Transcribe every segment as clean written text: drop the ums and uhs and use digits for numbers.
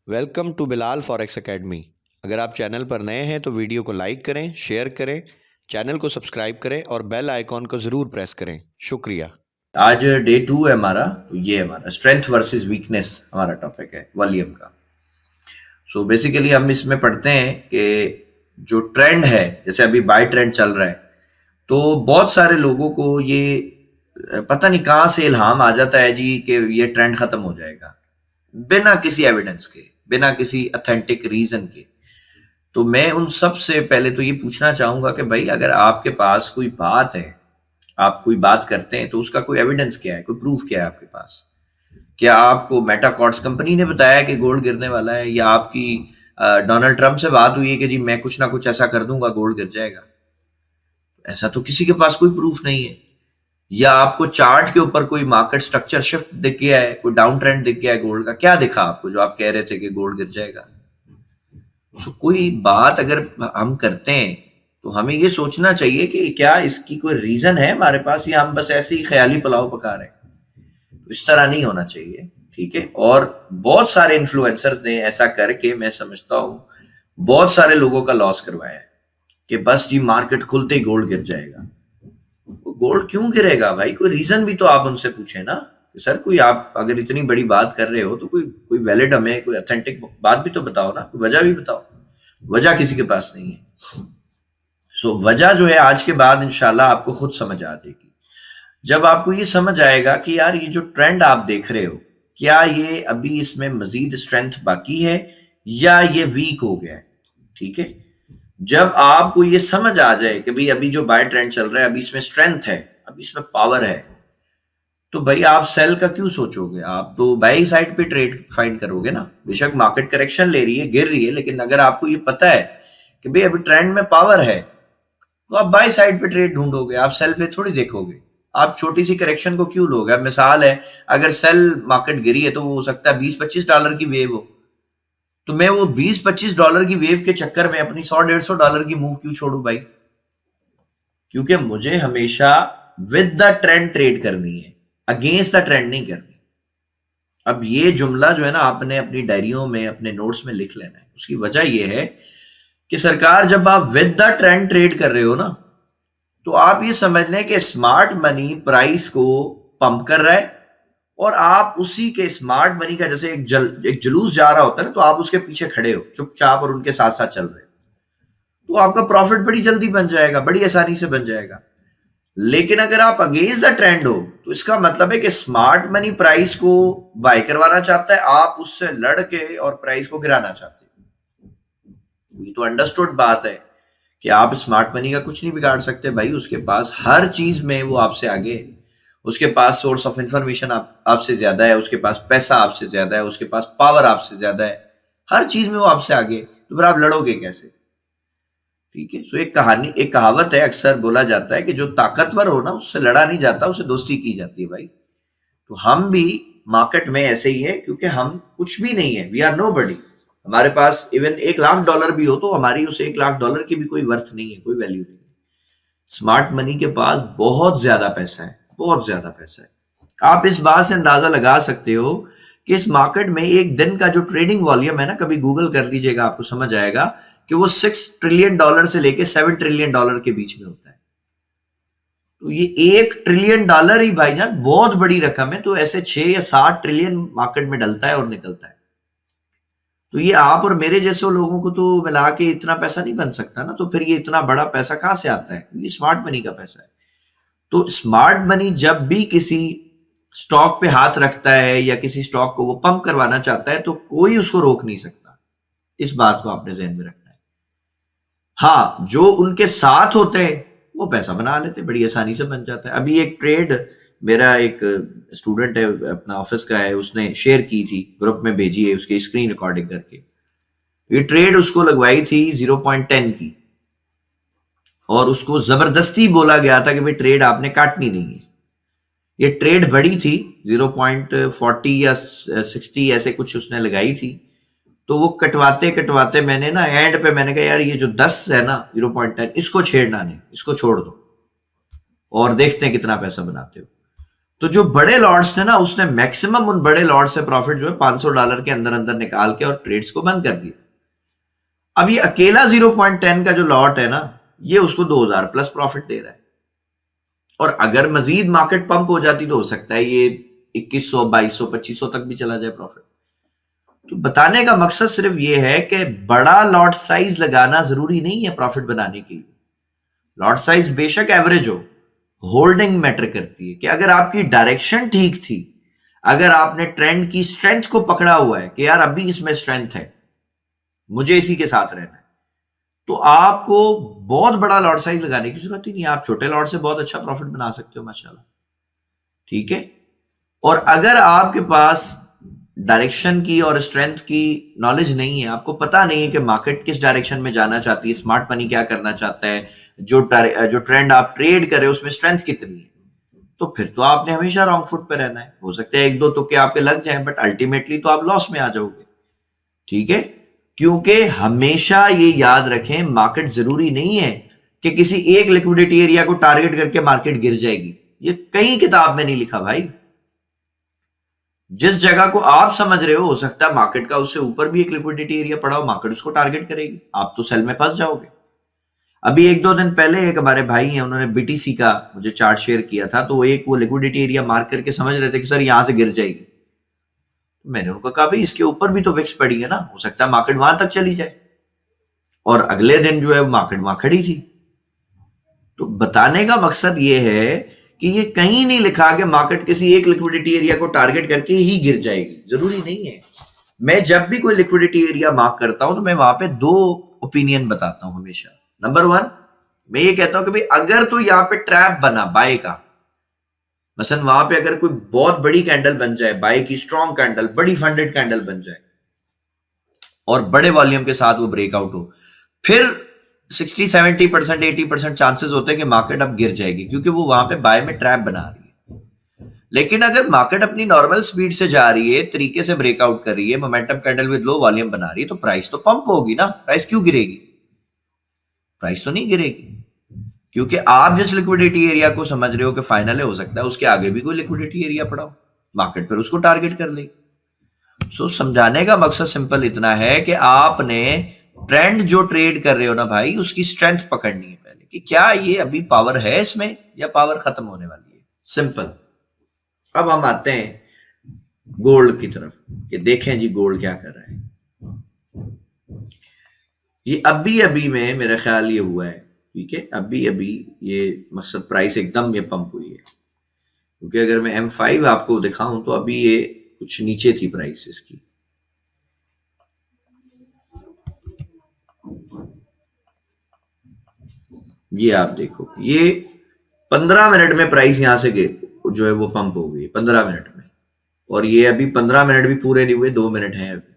Welcome to Bilal forex academy. अगर आप channel पर नए हैं तो वीडियो को लाइक करें, शेयर करें, चैनल को सब्सक्राइब करें और बेल आइकॉन को ज़रूर प्रेस करें। शुक्रिया। आज डे 2 है हमारा। तो ये हमारा स्ट्रेंथ वर्सेस वीकनेस हमारा टॉपिक है वॉल्यूम का। सो बेसिकली हम इसमें पढ़ते हैं कि जो ट्रेंड है, जैसे अभी बाय ट्रेंड चल रहा है, तो बहुत सारे लोगों को ये पता नहीं कहाँ से इल्हाम आ जाता है जी कि ये ट्रेंड खत्म हो जाएगा, बिना किसी एविडेंस के, बिना किसी अथेंटिक रीजन के। तो मैं उन सब से पहले तो ये पूछना चाहूंगा कि भाई, अगर आपके पास कोई बात है, आप कोई बात करते हैं, तो उसका कोई एविडेंस क्या है, कोई प्रूफ क्या है आपके पास? क्या आपको मेटाकॉर्ड्स कंपनी ने बताया कि गोल्ड गिरने वाला है, या आपकी डोनाल्ड ट्रंप से बात हुई है कि जी मैं कुछ ना कुछ ऐसा कर दूंगा गोल्ड गिर जाएगा? ऐसा तो किसी के पास कोई प्रूफ नहीं है। या आपको चार्ट के ऊपर कोई मार्केट स्ट्रक्चर शिफ्ट दिख गया है, कोई डाउन ट्रेंड दिख गया है गोल्ड का? क्या दिखा आपको जो आप कह रहे थे कि गोल्ड गिर जाएगा? सो कोई बात अगर हम करते हैं तो हमें ये सोचना चाहिए कि क्या इसकी कोई रीजन है हमारे पास, या हम बस ऐसे ही ख्याली पुलाव पका रहे हैं। तो इस तरह नहीं होना चाहिए, ठीक है। और बहुत सारे इन्फ्लुएंसर्स ने ऐसा करके, मैं समझता हूं, बहुत सारे लोगों का लॉस करवाया है कि बस जी मार्केट खुलते ही गोल्ड गिर जाएगा। गोल्ड क्यों गिरेगा भाई? कोई रीजन भी तो आप उनसे पूछे ना कि सर, कोई आप अगर इतनी बड़ी बात कर रहे हो तो कोई कोई वैलिड, हमें कोई अथेंटिक बात भी तो बताओ ना, कोई वजह भी बताओ। वजह किसी के पास नहीं है। सो वजह जो है आज के बाद इंशाल्लाह आपको खुद समझ आ जाएगी। जब आपको ये समझ आएगा कि यार ये जो ट्रेंड आप देख रहे हो, क्या ये अभी इसमें मजीद स्ट्रेंथ बाकी है या ये वीक हो गया है, ठीक है। जब आपको ये समझ आ जाए कि भाई अभी जो बाय ट्रेंड चल रहा है, अभी इसमें स्ट्रेंथ है, अभी इसमें पावर है, तो भाई आप सेल का क्यों सोचोगे? आप तो बाई साइड पे ट्रेड फाइंड करोगे ना। बेशक मार्केट करेक्शन ले रही है, गिर रही है, लेकिन अगर आपको ये पता है कि भाई अभी ट्रेंड में पावर है, तो आप बाई साइड पे ट्रेड ढूंढोगे, आप सेल पे थोड़ी देखोगे। आप छोटी सी करेक्शन को क्यों लोगे? अब मिसाल है, अगर सेल मार्केट गिरी है तो वो हो सकता है $20-25 की वेव हो, तो मैं वो $20-25 की वेव के चक्कर में अपनी $100-150 की मूव क्यों छोड़ू भाई? क्योंकि मुझे हमेशा विद द ट्रेंड ट्रेड करनी है, अगेंस्ट द ट्रेंड नहीं करनी। अब ये जुमला जो है ना, आपने अपनी डायरियों में, अपने नोट्स में लिख लेना है। उसकी वजह यह है कि सरकार, जब आप विद द ट्रेंड ट्रेड कर रहे हो ना, तो आप ये समझ लें कि स्मार्ट मनी प्राइस को पंप कर रहा है, और आप उसी के स्मार्ट मनी का, जैसे एक जुलूस जा रहा होता है ना, तो आप उसके पीछे खड़े हो चुपचाप और उनके साथ साथ चल रहे हो। तो आपका प्रॉफिट बड़ी जल्दी बन जाएगा, बड़ी आसानी से बन जाएगा। लेकिन अगर आप अगेंस्ट द ट्रेंड हो, तो इसका मतलब है कि स्मार्ट मनी प्राइस को बाय करवाना चाहता है, आप उससे लड़ के और प्राइस को गिराना चाहते हो। ये तो अंडरस्टूड बात है कि आप स्मार्ट मनी का कुछ नहीं बिगाड़ सकते भाई। उसके पास हर चीज में वो आपसे आगे है। उसके पास सोर्स ऑफ इंफॉर्मेशन आपसे ज्यादा है, उसके पास पैसा आपसे ज्यादा है, उसके पास पावर आपसे ज्यादा है, हर चीज में वो आपसे आगे। तो फिर आप लड़ोगे कैसे? ठीक है। सो एक कहानी, एक कहावत है, अक्सर बोला जाता है कि जो ताकतवर हो ना, उससे लड़ा नहीं जाता, उससे दोस्ती की जाती है भाई। तो हम भी मार्केट में ऐसे ही है, क्योंकि हम कुछ भी नहीं है, वी आर नो बडी। हमारे पास इवन $1 लाख भी हो तो हमारी उस $1 लाख की भी कोई वर्थ नहीं है, कोई वैल्यू नहीं है। स्मार्ट मनी के पास बहुत ज्यादा पैसा है, बहुत ज्यादा पैसा है। आप इस बात से अंदाजा लगा सकते हो कि इस मार्केट में एक दिन का जो ट्रेडिंग वॉल्यूम है ना, कभी गूगल कर लीजिएगा, आपको समझ आएगा कि वो $6 ट्रिलियन से लेके $7 ट्रिलियन के बीच में होता है। तो ये $1 ट्रिलियन ही भाईजान बहुत बड़ी रकम है। तो ऐसे 6 या 7 ट्रिलियन मार्केट में डलता है और निकलता है। तो ये आप और मेरे जैसे लोगों को तो मिला के इतना पैसा नहीं बन सकता ना। तो फिर ये इतना बड़ा पैसा कहां से आता है? ये स्मार्ट मनी का पैसा है। तो स्मार्ट मनी जब भी किसी स्टॉक पे हाथ रखता है या किसी स्टॉक को वो पंप करवाना चाहता है, तो कोई उसको रोक नहीं सकता। इस बात को आपने ज़हन में रखना है। हाँ, जो उनके साथ होते हैं वो पैसा बना लेते, बड़ी आसानी से बन जाता है। अभी एक ट्रेड, मेरा एक स्टूडेंट है, अपना ऑफिस का है, उसने शेयर की थी, ग्रुप में भेजी है, उसकी स्क्रीन रिकॉर्डिंग करके। ये ट्रेड उसको लगवाई थी 0.10 की, और उसको जबरदस्ती बोला गया था कि भाई ट्रेड आपने काटनी नहीं है। ये ट्रेड बड़ी थी, 0.40 या 60 ऐसे कुछ उसने लगाई थी। तो वो कटवाते कटवाते मैंने ना एंड पे मैंने कहा यार ये जो 10 है ना, 0.10, इसको छेड़ना नहीं, इसको छोड़ दो और देखते हैं कितना पैसा बनाते हो। तो जो बड़े लॉट्स थे ना, उसने मैक्सिमम उन बड़े लॉट से प्रॉफिट जो है $500 के अंदर अंदर निकाल के और ट्रेड्स को बंद कर दिया। अब ये अकेला 0.10 का जो लॉट है ना, ये उसको 2000 प्लस प्रॉफिट दे रहा है। और अगर मजीद मार्केट पंप हो जाती तो हो सकता है ये 2100, 2200, 2500 तक भी चला जाए प्रॉफिट। तो बताने का मकसद सिर्फ ये है कि बड़ा लॉट साइज लगाना जरूरी नहीं है प्रॉफिट बनाने के लिए। लॉट साइज बेशक एवरेज हो, होल्डिंग मैटर करती है कि अगर आपकी डायरेक्शन ठीक थी, अगर आपने ट्रेंड की स्ट्रेंथ को पकड़ा हुआ है कि यार अभी इसमें स्ट्रेंथ है, मुझे इसी के साथ रहना है, तो आपको बहुत बड़ा लॉट साइज लगाने की जरूरत ही नहीं है। आप छोटे लॉट से बहुत अच्छा प्रॉफिट बना सकते हो माशाल्लाह। ठीक है। और अगर आपके पास डायरेक्शन की और स्ट्रेंथ की नॉलेज नहीं है, आपको पता नहीं है कि मार्केट किस डायरेक्शन में जाना चाहती है, स्मार्ट मनी क्या करना चाहता है, जो ट्रेंड आप ट्रेड कर रहे हो उसमें स्ट्रेंथ कितनी है, तो फिर तो आपने हमेशा रॉन्ग फुट पे रहना है। हो सकता है एक दो तुक्के आपके लग जाएं, बट अल्टीमेटली तो आप लॉस में आ जाओगे। ठीक है। क्योंकि हमेशा ये याद रखें, मार्केट जरूरी नहीं है कि किसी एक लिक्विडिटी एरिया को टारगेट करके मार्केट गिर जाएगी। ये कहीं किताब में नहीं लिखा भाई। जिस जगह को आप समझ रहे हो सकता है मार्केट का उससे ऊपर भी एक लिक्विडिटी एरिया पड़ा हो, मार्केट उसको टारगेट करेगी, आप तो सेल में फंस जाओगे। अभी एक दो दिन पहले एक हमारे भाई हैं, उन्होंने बीटीसी का मुझे चार्ट शेयर किया था, तो वो लिक्विडिटी एरिया मार्क करके समझ रहे थे कि सर यहां से गिर जाएगी। मैंने उनको कहा भाई इसके ऊपर भी तो विक्स पड़ी है ना, हो सकता है मार्केट वहां तक चली जाए। और अगले दिन जो है मार्केट वहां खड़ी थी। तो बताने का मकसद ये है कि ये कहीं नहीं लिखा कि मार्केट किसी एक लिक्विडिटी एरिया को टारगेट करके ही गिर जाएगी, जरूरी नहीं है। मैं जब भी कोई लिक्विडिटी एरिया मार्क करता हूं तो मैं वहां पे दो ओपिनियन बताता हूं हमेशा। नंबर वन, मैं ये कहता हूं कि भाई अगर तो यहां पे ट्रैप बना बाय का, मसलन वहां पे अगर कोई बहुत बड़ी कैंडल बन जाए, बाय की स्ट्रॉन्ग कैंडल, बड़ी फंडेड कैंडल बन जाए और बड़े वॉल्यूम के साथ वो ब्रेकआउट हो, फिर 60-70%, 80% चांसेस होते हैं कि मार्केट अब गिर जाएगी, क्योंकि वो वहां पे बाय में ट्रैप बना रही है। लेकिन अगर मार्केट अपनी नॉर्मल स्पीड से जा रही है, तरीके से ब्रेकआउट कर रही है, momentum candle with low volume बना रही है, तो प्राइस तो पंप होगी ना। प्राइस क्यों गिरेगी? प्राइस तो नहीं गिरेगी, क्योंकि आप जिस लिक्विडिटी एरिया को समझ रहे हो कि फाइनल है, हो सकता है उसके आगे भी कोई लिक्विडिटी एरिया पड़ा हो, मार्केट फिर उसको टारगेट कर लेगी। सो समझाने का मकसद सिंपल इतना है कि आपने ट्रेंड जो ट्रेड कर रहे हो ना भाई, उसकी स्ट्रेंथ पकड़नी है पहले, कि क्या ये अभी पावर है इसमें या पावर खत्म होने वाली है। सिंपल। अब हम आते हैं गोल्ड की तरफ कि देखें जी गोल्ड क्या कर रहा है। ये अभी अभी में मेरा ख्याल ये हुआ है, ठीक है, अभी अभी ये मकसद प्राइस एकदम ये पंप हुई है, क्योंकि अगर मैं M5 आपको दिखाऊं तो अभी ये कुछ नीचे थी प्राइस इसकी। ये आप देखो, ये 15 मिनट में प्राइस यहां से जो है वो पंप हो गई 15 मिनट में, और ये अभी 15 मिनट भी पूरे नहीं हुए, 2 मिनट हैं अभी।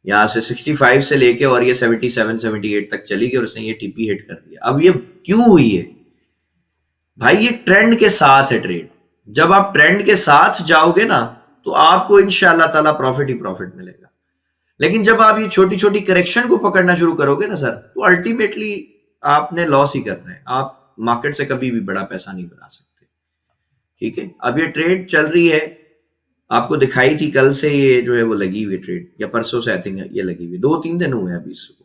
यहां से 65 से लेके और ये 77, 78 तक चली गई और उसने ये टीपी हिट कर दिया। अब ये क्यों हुई है भाई? ये ट्रेंड के साथ है ट्रेड। जब आप ट्रेंड के साथ जाओगे ना, तो आपको इंशाअल्लाह ताला प्रॉफिट ही प्रॉफिट मिलेगा। लेकिन जब आप ये छोटी छोटी करेक्शन को पकड़ना शुरू करोगे ना सर, तो अल्टीमेटली आपने लॉस ही करना है। आप मार्केट से कभी भी बड़ा पैसा नहीं बना सकते। ठीक है। अब ये ट्रेड चल रही है, आपको दिखाई थी कल से ये जो है वो लगी हुई ट्रेड, या परसों से आई थिंक ये लगी हुई, 2-3 दिन हुए अभी इसको।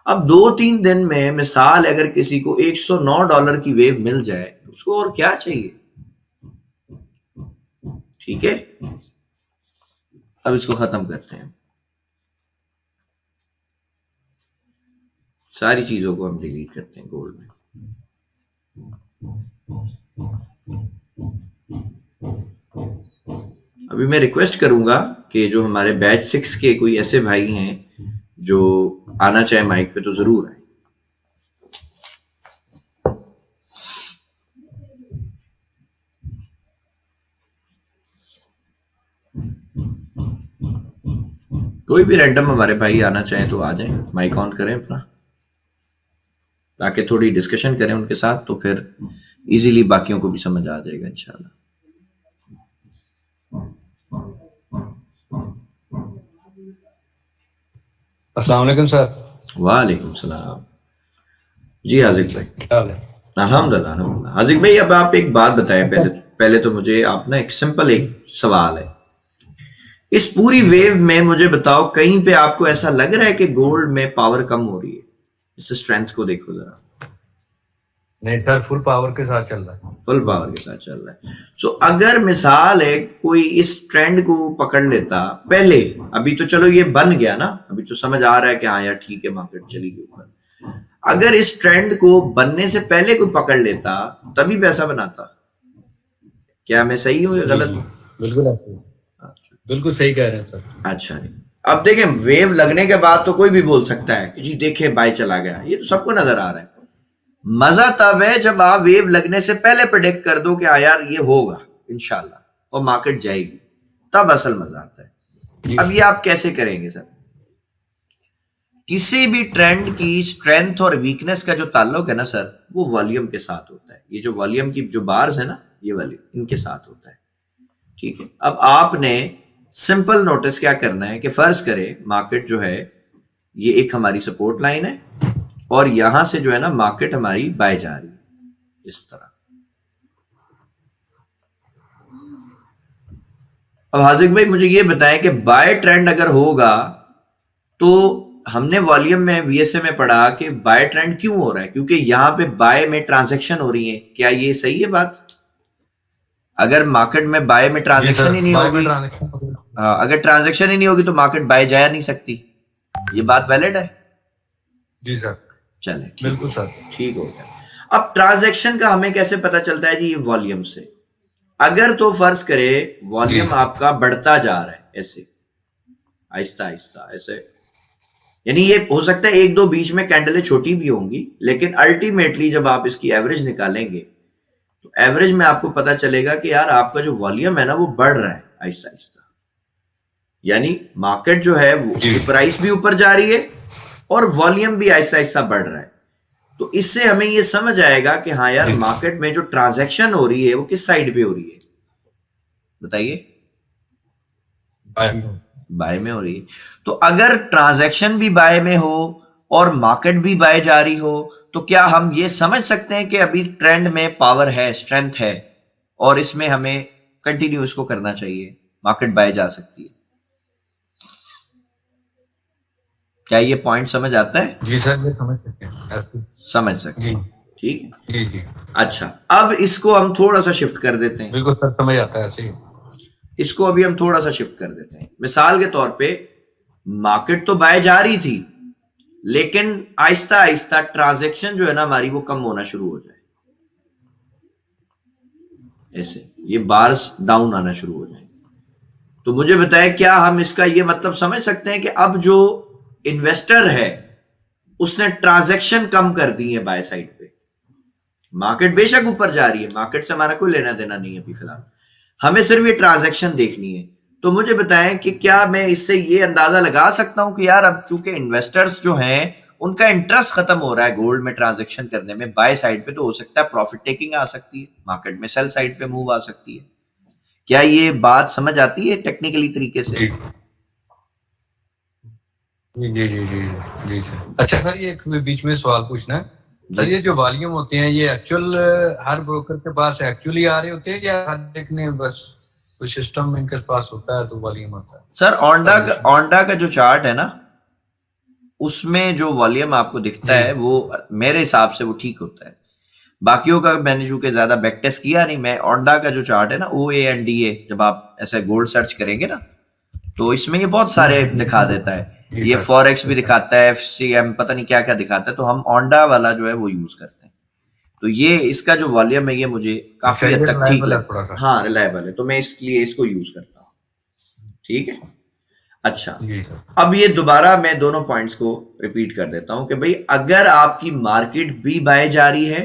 अब 2-3 दिन में मिसाल अगर किसी को $109 की वेव मिल जाए, उसको और क्या चाहिए? ठीक है। अब इसको खत्म करते हैं, सारी चीजों को हम डिलीट करते हैं गोल्ड में। अभी मैं रिक्वेस्ट करूंगा कि जो हमारे बैच 6 के कोई ऐसे भाई हैं जो आना चाहे माइक पे, तो जरूर आए। कोई भी रैंडम हमारे भाई आना चाहे तो आ जाए, माइक ऑन करें अपना, ताकि थोड़ी डिस्कशन करें उनके साथ, तो फिर इजीली बाकियों को भी समझ आ जाएगा इंशाल्लाह। अस्सलाम वालेकुम सर। वालेकुम सलाम। जी हाजिक भाई, क्या हाल है? अल्हम्दुलिल्लाह अल्हम्दुलिल्लाह। हाजिक भाई, अब आप एक बात बताएं, पहले तो मुझे आप ना एक सिंपल एक सवाल है, इस पूरी वेव में मुझे बताओ कहीं पे आपको ऐसा लग रहा है कि गोल्ड में पावर कम हो रही है? इस स्ट्रेंथ को देखो जरा। नहीं सर, फुल पावर के साथ चल रहा है। फुल पावर के साथ चल रहा है। सो अगर मिसाल है कोई इस ट्रेंड को पकड़ लेता पहले, अभी तो चलो ये बन गया ना, अभी तो समझ आ रहा है कि हाँ यार ठीक है मार्केट चली गई ऊपर, अगर इस ट्रेंड को बनने से पहले कोई पकड़ लेता तभी पैसा बनाता। क्या मैं सही हूँ या गलत हूँ? बिल्कुल अच्छा, बिल्कुल सही कह रहे हैं सर। अच्छा नहीं, अब देखें वेव लगने के बाद तो कोई भी बोल सकता है कि जी देखे बाय चला गया, ये तो सबको नजर आ रहा है। मजा तब है जब आप वेव लगने से पहले प्रेडिक्ट कर दो कि हाँ यार ये होगा इंशाल्लाह और मार्केट जाएगी, तब असल मजा आता है। अब ये आप कैसे करेंगे सर? किसी भी ट्रेंड की स्ट्रेंथ और वीकनेस का जो ताल्लुक है ना सर, वो वॉल्यूम के साथ होता है। ये जो वॉल्यूम की जो बार्स है ना, ये वाली इनके साथ होता है, ठीक है। अब आपने सिंपल नोटिस क्या करना है कि फर्ज करें मार्केट जो है ये एक हमारी सपोर्ट लाइन है और यहां से जो है ना मार्केट हमारी बाय जा रही है इस तरह। अब हाजिक भाई मुझे ये बताएं कि बाय ट्रेंड अगर होगा तो हमने वॉल्यूम में वीएसए में पढ़ा कि बाय ट्रेंड क्यों हो रहा है, क्योंकि यहां पे बाय में ट्रांजैक्शन हो रही है। क्या ये सही है बात? अगर मार्केट में बाय में ट्रांजैक्शन ही नहीं होगी, हाँ, अगर ट्रांजैक्शन ही नहीं होगी तो मार्केट बाय जा नहीं सकती। ये बात वैलिड है? जी सर। चले बिल्कुल सर, ठीक हो गया। अब ट्रांजैक्शन का हमें कैसे पता चलता है जी? वॉल्यूम से। अगर तो फर्ज करे वॉल्यूम आपका बढ़ता जा रहा है ऐसे आहिस्ता आहिस्ता ऐसे, यानी ये हो सकता है एक दो बीच में कैंडलें छोटी भी होंगी, लेकिन अल्टीमेटली जब आप इसकी एवरेज निकालेंगे तो एवरेज में आपको पता चलेगा कि यार आपका जो वॉल्यूम है ना वो बढ़ रहा है आहिस्ता आहिस्ता, यानी मार्केट जो है वो उसकी प्राइस भी ऊपर जा रही है और वॉल्यूम भी आहिस्ता आहिस्ता बढ़ रहा है। तो इससे हमें ये समझ आएगा कि हाँ यार मार्केट में जो ट्रांजैक्शन हो रही है वो किस साइड पे हो रही है? बताइए। बाय में हो रही है। तो अगर ट्रांजैक्शन भी बाय में हो और मार्केट भी बाय जा रही हो तो क्या हम ये समझ सकते हैं कि अभी ट्रेंड में पावर है, स्ट्रेंथ है और इसमें हमें कंटिन्यू इसको करना चाहिए, मार्केट बाय जा सकती है? क्या ये पॉइंट समझ आता है? जी सर, ये समझ सकते हैं, समझ सकते हैं, ठीक है जी जी। अच्छा, अब इसको हम थोड़ा सा शिफ्ट कर देते हैं। बिल्कुल सर, समझ आता है ऐसे। इसको अभी हम थोड़ा सा शिफ्ट कर देते हैं। मिसाल के तौर पे मार्केट तो बाय जा रही थी, लेकिन आहिस्ता आहिस्ता ट्रांजैक्शन जो है ना हमारी वो कम होना शुरू हो जाए, ऐसे ये बार्स डाउन आना शुरू हो जाए। तो मुझे बताएं क्या हम इसका ये मतलब समझ सकते हैं कि अब जो इन्वेस्टर है उसने ट्रांजैक्शन कम कर दी है बाय साइड पे? मार्केट बेशक ऊपर जा रही है, मार्केट से हमारा कोई लेना देना नहीं है अभी फिलहाल, हमें सिर्फ ये ट्रांजैक्शन देखनी है। तो मुझे बताएं कि क्या मैं इससे ये अंदाजा लगा सकता हूं कि यार अब चूंकि इन्वेस्टर्स जो हैं उनका इंटरेस्ट खत्म हो रहा है गोल्ड में ट्रांजैक्शन करने में बाय साइड पे, तो हो सकता है प्रॉफिट टेकिंग आ सकती है, मार्केट में सेल साइड पे मूव आ सकती है। क्या ये बात समझ आती है टेक्निकली तरीके से? जी जी जी जी जी सर। अच्छा सर, ये एक बीच में सवाल पूछना है सर, ये जो वॉल्यूम होते हैं ये एक्चुअल हर ब्रोकर के पास एक्चुअली आ रहे होते हैं या हर एक ने बस कोई सिस्टम इनके पास होता है तो वॉल्यूम आता है? सर ओंडा का जो चार्ट है ना उसमें जो वॉल्यूम आपको दिखता है वो मेरे हिसाब से वो ठीक होता है। बाकियों का मैंने चूंकि ज्यादा बैक टेस्ट किया नहीं, मैं ओंडा का जो चार्ट है ना OANDA, जब आप ऐसे गोल्ड सर्च करेंगे ना तो इसमें ये बहुत सारे दिखा देता है, ये फॉरेक्स भी दिखाता है, FCM पता नहीं क्या क्या दिखाता है, तो हम ओंडा वाला जो है वो यूज करते हैं। तो ये इसका जो वॉल्यूम है ये मुझे काफी हद तक ठीक लगता है, हाँ रिलायबल है, तो मैं इसलिए इसको यूज करता हूँ, ठीक है। अच्छा, अब ये दोबारा मैं दोनों पॉइंट्स को रिपीट कर देता हूं कि भाई अगर आपकी मार्केट भी बाय जा रही है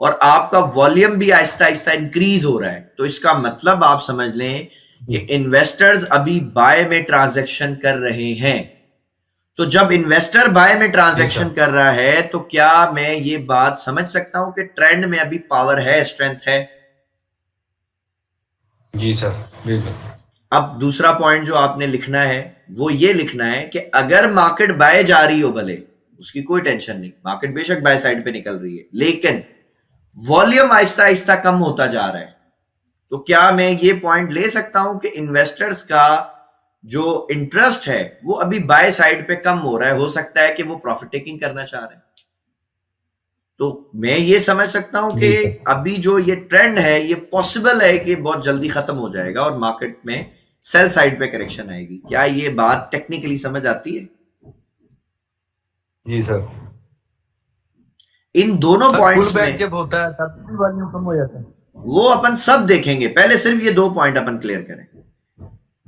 और आपका वॉल्यूम भी आहिस्ता आहिस्ता इंक्रीज हो रहा है तो इसका मतलब आप समझ लें कि इन्वेस्टर्स अभी बाय में ट्रांजैक्शन कर रहे हैं। तो जब इन्वेस्टर बाय में ट्रांजैक्शन कर रहा है तो क्या मैं ये बात समझ सकता हूं कि ट्रेंड में अभी पावर है, स्ट्रेंथ है? जी सर, बिल्कुल। अब दूसरा पॉइंट जो आपने लिखना है वो ये लिखना है कि अगर मार्केट बाय जा रही हो, भले उसकी कोई टेंशन नहीं, मार्केट बेशक बाय साइड पे निकल रही है, लेकिन वॉल्यूम आहिस्ता आहिस्ता कम होता जा रहा है, तो क्या मैं ये पॉइंट ले सकता हूं कि इन्वेस्टर्स का जो इंटरेस्ट है वो अभी बाय साइड पे कम हो रहा है? हो सकता है कि वो प्रॉफिट टेकिंग करना चाह रहे हैं। तो मैं ये समझ सकता हूं कि अभी जो ये ट्रेंड है ये पॉसिबल है कि बहुत जल्दी खत्म हो जाएगा और मार्केट में सेल साइड पे करेक्शन आएगी। क्या ये बात टेक्निकली समझ आती है? जी सर। इन दोनों पॉइंट्स में जब होता है तब भी वॉल्यूम कम हो जाता है। वो अपन सब देखेंगे, पहले सिर्फ ये 2 पॉइंट अपन क्लियर करें।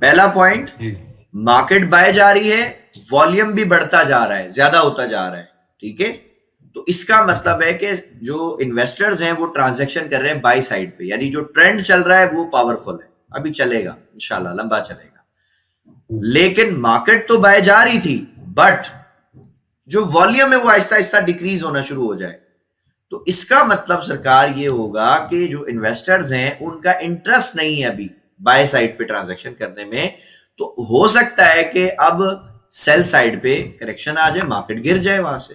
पहला पॉइंट, मार्केट बाय जा रही है, वॉल्यूम भी बढ़ता जा रहा है, ज्यादा होता जा रहा है, ठीक है। तो इसका मतलब है कि जो इन्वेस्टर्स हैं वो ट्रांजैक्शन कर रहे हैं बाय साइड पे, यानी जो ट्रेंड चल रहा है वो पावरफुल है, अभी चलेगा इंशाल्लाह, लंबा चलेगा। लेकिन मार्केट तो बाय जा रही थी, बट जो वॉल्यूम है वो आहिस्ता आहिस्ता डिक्रीज होना शुरू हो जाए। तो इसका मतलब सरकार ये होगा कि जो इन्वेस्टर्स हैं उनका इंटरेस्ट नहीं है अभी बाय साइड पे ट्रांजैक्शन करने में। तो हो सकता है कि अब सेल साइड पे करेक्शन आ जाए, मार्केट गिर जाए वहां से।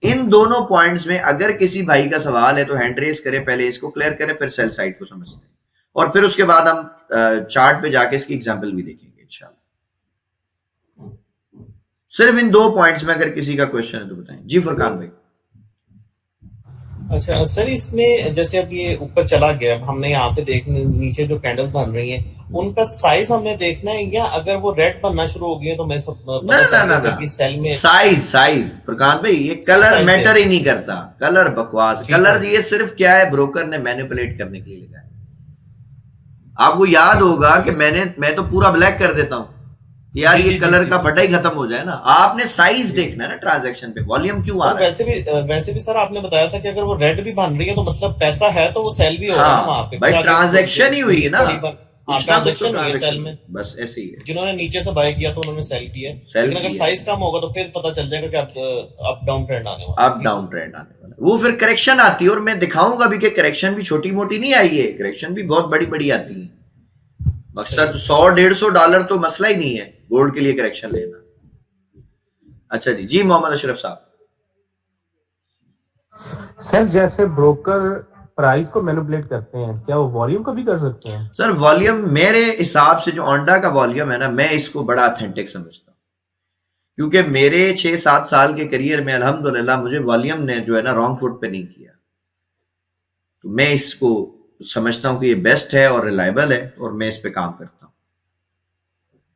इन दोनों पॉइंट्स में अगर किसी भाई का सवाल है तो हैंड रेस करें, पहले इसको क्लियर करें, फिर सेल साइड को समझते हैं और फिर उसके बाद हम चार्ट पे जाके इसकी एग्जांपल भी देखेंगे इंशाल्लाह। सिर्फ इन 2 पॉइंट्स में अगर किसी का क्वेश्चन है तो बताएं। जी फुरकान भाई। अच्छा सर, इसमें जैसे अब ये ऊपर चला गया, अब हमने यहाँ पे देखने नीचे जो कैंडल्स बन रही हैं उनका साइज हमें देखना है, या अगर वो रेड बनना शुरू हो गई है तो मैं सब ना सेल में साइज फुरकान भाई, ये कलर मैटर ही नहीं करता, कलर बकवास। कलर ये सिर्फ क्या है, ब्रोकर ने मैनिपुलेट करने के लिए लगाया। आपको याद होगा कि मैं तो पूरा ब्लैक कर देता हूं यार, ये कलर का फटा ही खत्म हो जाए ना। आपने साइज देखना है ना ट्रांजैक्शन पे, वॉल्यूम क्यों आ रहा है। वैसे भी सर आपने बताया था कि अगर वो रेड भी बन रही है तो मतलब पैसा है तो वो सेल भी होगा ना वहां पे। भाई ट्रांजैक्शन ही हुई है ना, ट्रांजैक्शन हुई है सेल में, बस ऐसे ही है। जिन्होंने नीचे से बाय किया तो उन्होंने सेल किया, लेकिन अगर साइज कम होगा तो फिर पता चल जाएगा कि अप डाउन ट्रेंड आने वाला, अप डाउन ट्रेंड आने वाला। वो फिर करेक्शन आती है, और मैं दिखाऊंगा भी कि करेक्शन भी छोटी मोटी नहीं आई है, करेक्शन भी बहुत बड़ी बड़ी आती है। मकसद $100-150 तो मसला ही नहीं है गोल्ड के लिए करेक्शन लेना। अच्छा जी मोहम्मद अशरफ साहब। सर जैसे ब्रोकर प्राइस को मैनिपुलेट करते हैं, क्या वो वॉल्यूम को भी कर सकते हैं? सर वॉल्यूम मेरे हिसाब से जो ओंडा का वॉल्यूम है ना, मैं इसको बड़ा ऑथेंटिक समझता हूँ, क्योंकि मेरे 6-7 साल के करियर में अल्हम्दुलिल्लाह मुझे वॉल्यूम ने जो है ना रॉन्ग फुट पे नहीं किया। तो मैं इसको समझता हूं कि ये बेस्ट है और रिलायबल है, और मैं इस पे काम करता हूं।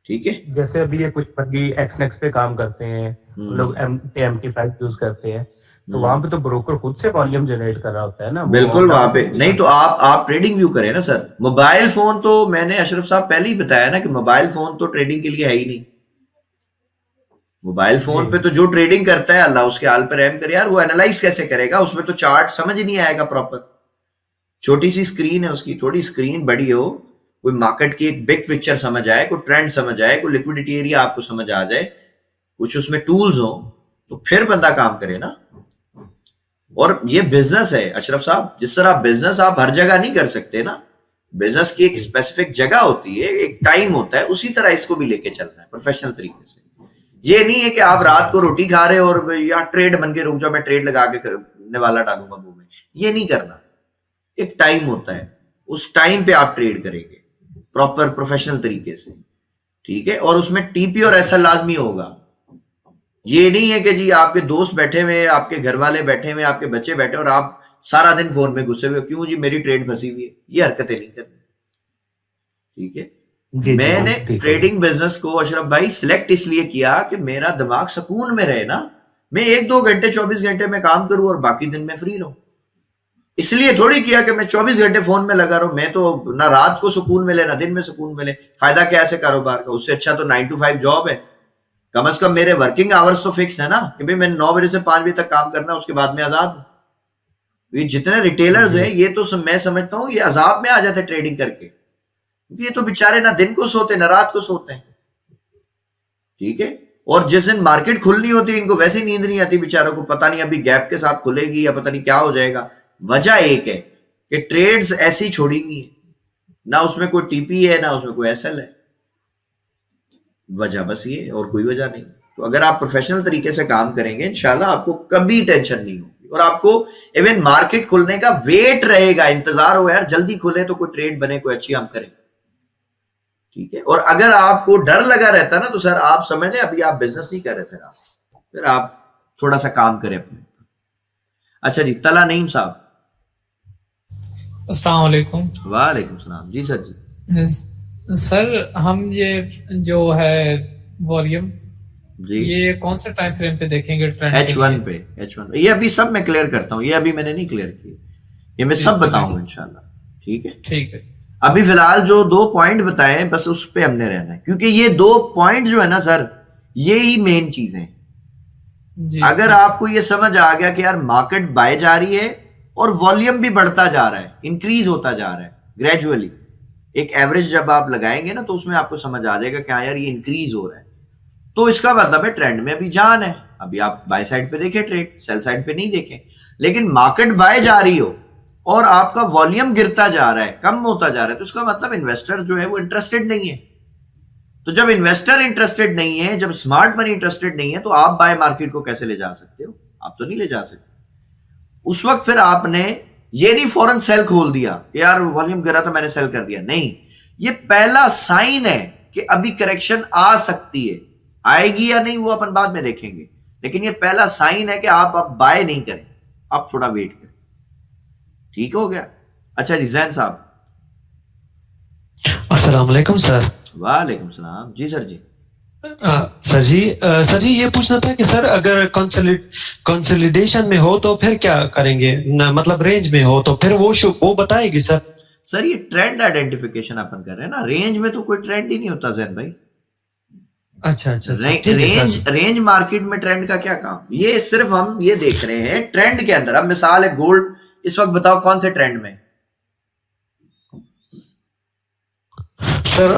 ठीक है, जैसे अभी ये कुछ बंदी एक्सनेक्स पे काम करते हैं, लोग एमटी प्राइस यूज करते हैं, तो वहां पे तो ब्रोकर खुद से वॉल्यूम जनरेट कर रहा होता है ना। बिल्कुल वहां पे नहीं तो आप ट्रेडिंग व्यू करें ना सर। मोबाइल फोन तो मैंने अशरफ साहब पहले ही बताया ना कि मोबाइल फोन तो ट्रेडिंग के लिए है ही नहीं। मोबाइल फोन पे तो जो ट्रेडिंग करता है अल्लाह उसके हाल पे रहम करे यार, वो एनालाइज कैसे करेगा, उसमें तो चार्ट समझ ही नहीं आएगा प्रॉपर। छोटी सी स्क्रीन है उसकी, थोड़ी स्क्रीन बड़ी हो, कोई मार्केट की एक बिग पिक्चर समझ आए, कोई ट्रेंड समझ आए, कोई लिक्विडिटी एरिया आपको समझ आ जाए, कुछ उसमें टूल्स हो, तो फिर बंदा काम करे ना। और ये बिजनेस है अशरफ साहब, जिस तरह बिजनेस आप हर जगह नहीं कर सकते ना, बिजनेस की एक स्पेसिफिक जगह होती है, एक टाइम होता है, उसी तरह इसको भी लेके चलना है प्रोफेशनल तरीके से। ये नहीं है कि आप रात को रोटी खा रहे हो और यार ट्रेड बन के रुक जाओ, मैं ट्रेड लगा के निवाला डालूंगा मुंह में, ये नहीं करना। एक टाइम होता है, उस टाइम पे आप ट्रेड करेंगे प्रॉपर प्रोफेशनल तरीके से, ठीक है। और उसमें टीपी और एसएल लाजमी होगा। ये नहीं है कि जी आपके दोस्त बैठे हुए, आपके घर वाले बैठे हुए, आपके बच्चे बैठे और आप सारा दिन फोन में घुसे हुए, क्यों जी मेरी ट्रेड फंसी हुई है, ये हरकतें नहीं करनी, ठीक है। मैंने ट्रेडिंग बिजनेस को अशरफ भाई सिलेक्ट इसलिए किया कि मेरा दिमाग सुकून में रहे ना, मैं 1-2 घंटे 24 घंटे में काम करूं और बाकी दिन में फ्री रहूं। इसलिए थोड़ी किया कि मैं 24 घंटे फोन में लगा रहूं। मैं तो ना रात को सुकून मिले ना दिन में सुकून मिले, फायदा क्या ऐसे कारोबार का। उससे अच्छा तो 9 to 5 जॉब है। कम से कम मेरे वर्किंग आवर्स तो फिक्स है ना कि भाई मैंने 9 बजे से 5 बजे तक काम करना है, उसके बाद में आजाद हूं। ये जितने रिटेलर्स है ये तो मैं समझता हूं ये अजाब में आ जाते ट्रेडिंग करके, क्योंकि ये तो बेचारे ना दिन को सोते ना रात को सोते हैं, ठीक है। और जिस दिन मार्केट खुलनी होती है इनको वैसे नींद नहीं आती बेचारों को, पता नहीं अभी गैप के साथ खुलेगी या पता नहीं क्या हो जाएगा। वजह एक है कि ट्रेड्स ऐसी छोड़ेंगी, ना उसमें कोई टीपी है ना उसमें कोई एसएल है। वजह बस ये, और कोई वजह नहीं। तो अगर आप प्रोफेशनल तरीके से काम करेंगे इंशाल्लाह आपको कभी टेंशन नहीं होगी। और आपको इवन मार्केट खुलने का वेट रहेगा, इंतजार हो यार जल्दी खुले तो कोई ट्रेड बने, कोई अच्छी हम करें, ठीक है। और अगर आपको डर लगा रहता ना तो सर आप समझ लें अभी आप बिजनेस नहीं कर रहे थे, फिर आप थोड़ा सा काम करें अपने। अच्छा जी, तला नईम साहब। अस्सलाम वालेकुम। वालेकुम सलाम जी सर जी। सर हम ये जो है वॉल्यूम जी ये कौन सा टाइम फ्रेम पे देखेंगे ट्रेंड H1 पे, H1 ये अभी सब मैं क्लियर करता हूँ, ये अभी मैंने नहीं क्लियर किए, ये मैं सब बताऊंगा इंशाल्लाह, ठीक है। ठीक है। अभी फिलहाल जो 2 पॉइंट बताए हैं बस उस पे हमने रहना है, क्योंकि ये 2 पॉइंट जो है ना सर ये ही मेन चीजें हैं। जी, अगर आपको ये समझ आ गया कि यार मार्केट बाय जा रही है और वॉल्यूम भी बढ़ता जा रहा है, इंक्रीज होता जा रहा है ग्रेजुअली, एक एवरेज जब आप लगाएंगे ना तो उसमें आपको समझ आ जाएगा कि हाँ यार ये इंक्रीज हो रहा है, तो इसका मतलब है ट्रेंड में अभी जान है। अभी आप बाय साइड पे देखें ट्रेड, सेल साइड पे नहीं देखें, लेकिन मार्केट बाय जा रही हो और आपका वॉल्यूम गिरता जा रहा है, कम होता जा रहा है, तो उसका मतलब इन्वेस्टर जो है वो इंटरेस्टेड नहीं है। तो जब इन्वेस्टर इंटरेस्टेड नहीं है, जब स्मार्ट मनी इंटरेस्टेड नहीं है, तो आप बाय मार्केट को कैसे ले जा सकते हो? आप तो नहीं ले जा सकते। उस वक्त फिर आपने ये नहीं फौरन सेल खोल दिया, यार वॉल्यूम गिरा तो मैंने सेल कर दिया, नहीं, ये पहला साइन है कि अभी करेक्शन आ सकती है, आएगी या नहीं वो अपन बाद में देखेंगे, लेकिन ये पहला साइन है कि आप अब बाय नहीं करें, आप थोड़ा वेट करें, ठीक हो गया। अच्छा जी जैन साहब। अस्सलाम वालेकुम सर। वालेकुम सलाम जी सर जी। सर जी ये पूछना था कि सर अगर कंसोलिडेशन में हो तो फिर क्या करेंगे, मतलब रेंज में हो तो फिर वो बताएगी सर। सर ये ट्रेंड आइडेंटिफिकेशन अपन कर रहे हैं ना, रेंज में तो कोई ट्रेंड ही नहीं होता जैन भाई। अच्छा अच्छा, रेंज मार्केट में ट्रेंड का क्या काम, ये सिर्फ हम ये देख रहे हैं ट्रेंड के अंदर। अब मिसाल है गोल्ड, इस वक्त बताओ कौन से ट्रेंड में सर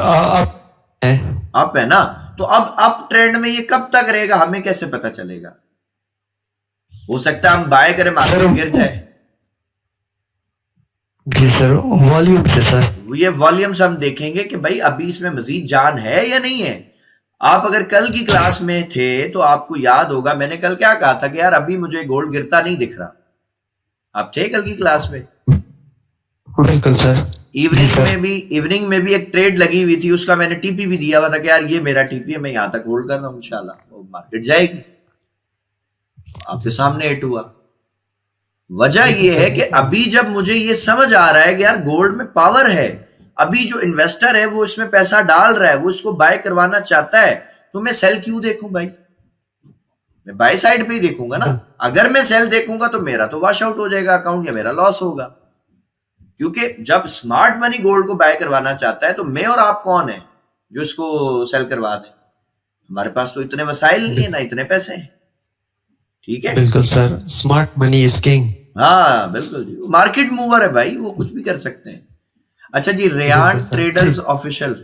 अप है ना, तो अब अप ट्रेंड में ये कब तक रहेगा हमें कैसे पता चलेगा? हो सकता है हम बाय करें मार्केट गिर जाए। जी सर, वॉल्यूम से सर, ये वॉल्यूम से हम देखेंगे कि भाई अभी इसमें मजीद जान है या नहीं है। आप अगर कल की क्लास में थे तो आपको याद होगा मैंने कल क्या कहा था कि यार अभी मुझे गोल्ड गिरता नहीं दिख रहा। आप थे कल की क्लास में? बिल्कुल सर। इवनिंग में भी एक ट्रेड लगी हुई थी, उसका मैंने टीपी भी दिया हुआ था कि यार ये मेरा टीपी है, मैं यहां तक होल्ड कर रहा हूं, इंशाल्लाह वो मार्केट जाएगी। आपके सामने एट हुआ। वजह ये है कि अभी जब मुझे ये समझ आ रहा है कि यार गोल्ड में पावर है, अभी जो इन्वेस्टर है वो इसमें पैसा डाल रहा है, वो इसको बाय करवाना चाहता है, तो मैं सेल क्यों देखूं भाई? मैं बाय साइड पे ही देखूंगा ना। अगर मैं सेल देखूंगा तो मेरा तो वॉश आउट हो जाएगा अकाउंट, या मेरा लॉस होगा। क्योंकि जब स्मार्ट मनी गोल्ड को बाय करवाना चाहता है तो मैं और आप कौन है जो इसको सेल करवा दें? हमारे पास तो इतने वसाइल नहीं है ना इतने पैसे हैं, ठीक है। बिल्कुल sir, smart money is king. हाँ बिल्कुल जी, मार्केट मूवर है भाई, वो कुछ भी कर सकते हैं। अच्छा जी, रेयान ट्रेडर्स ऑफिशियल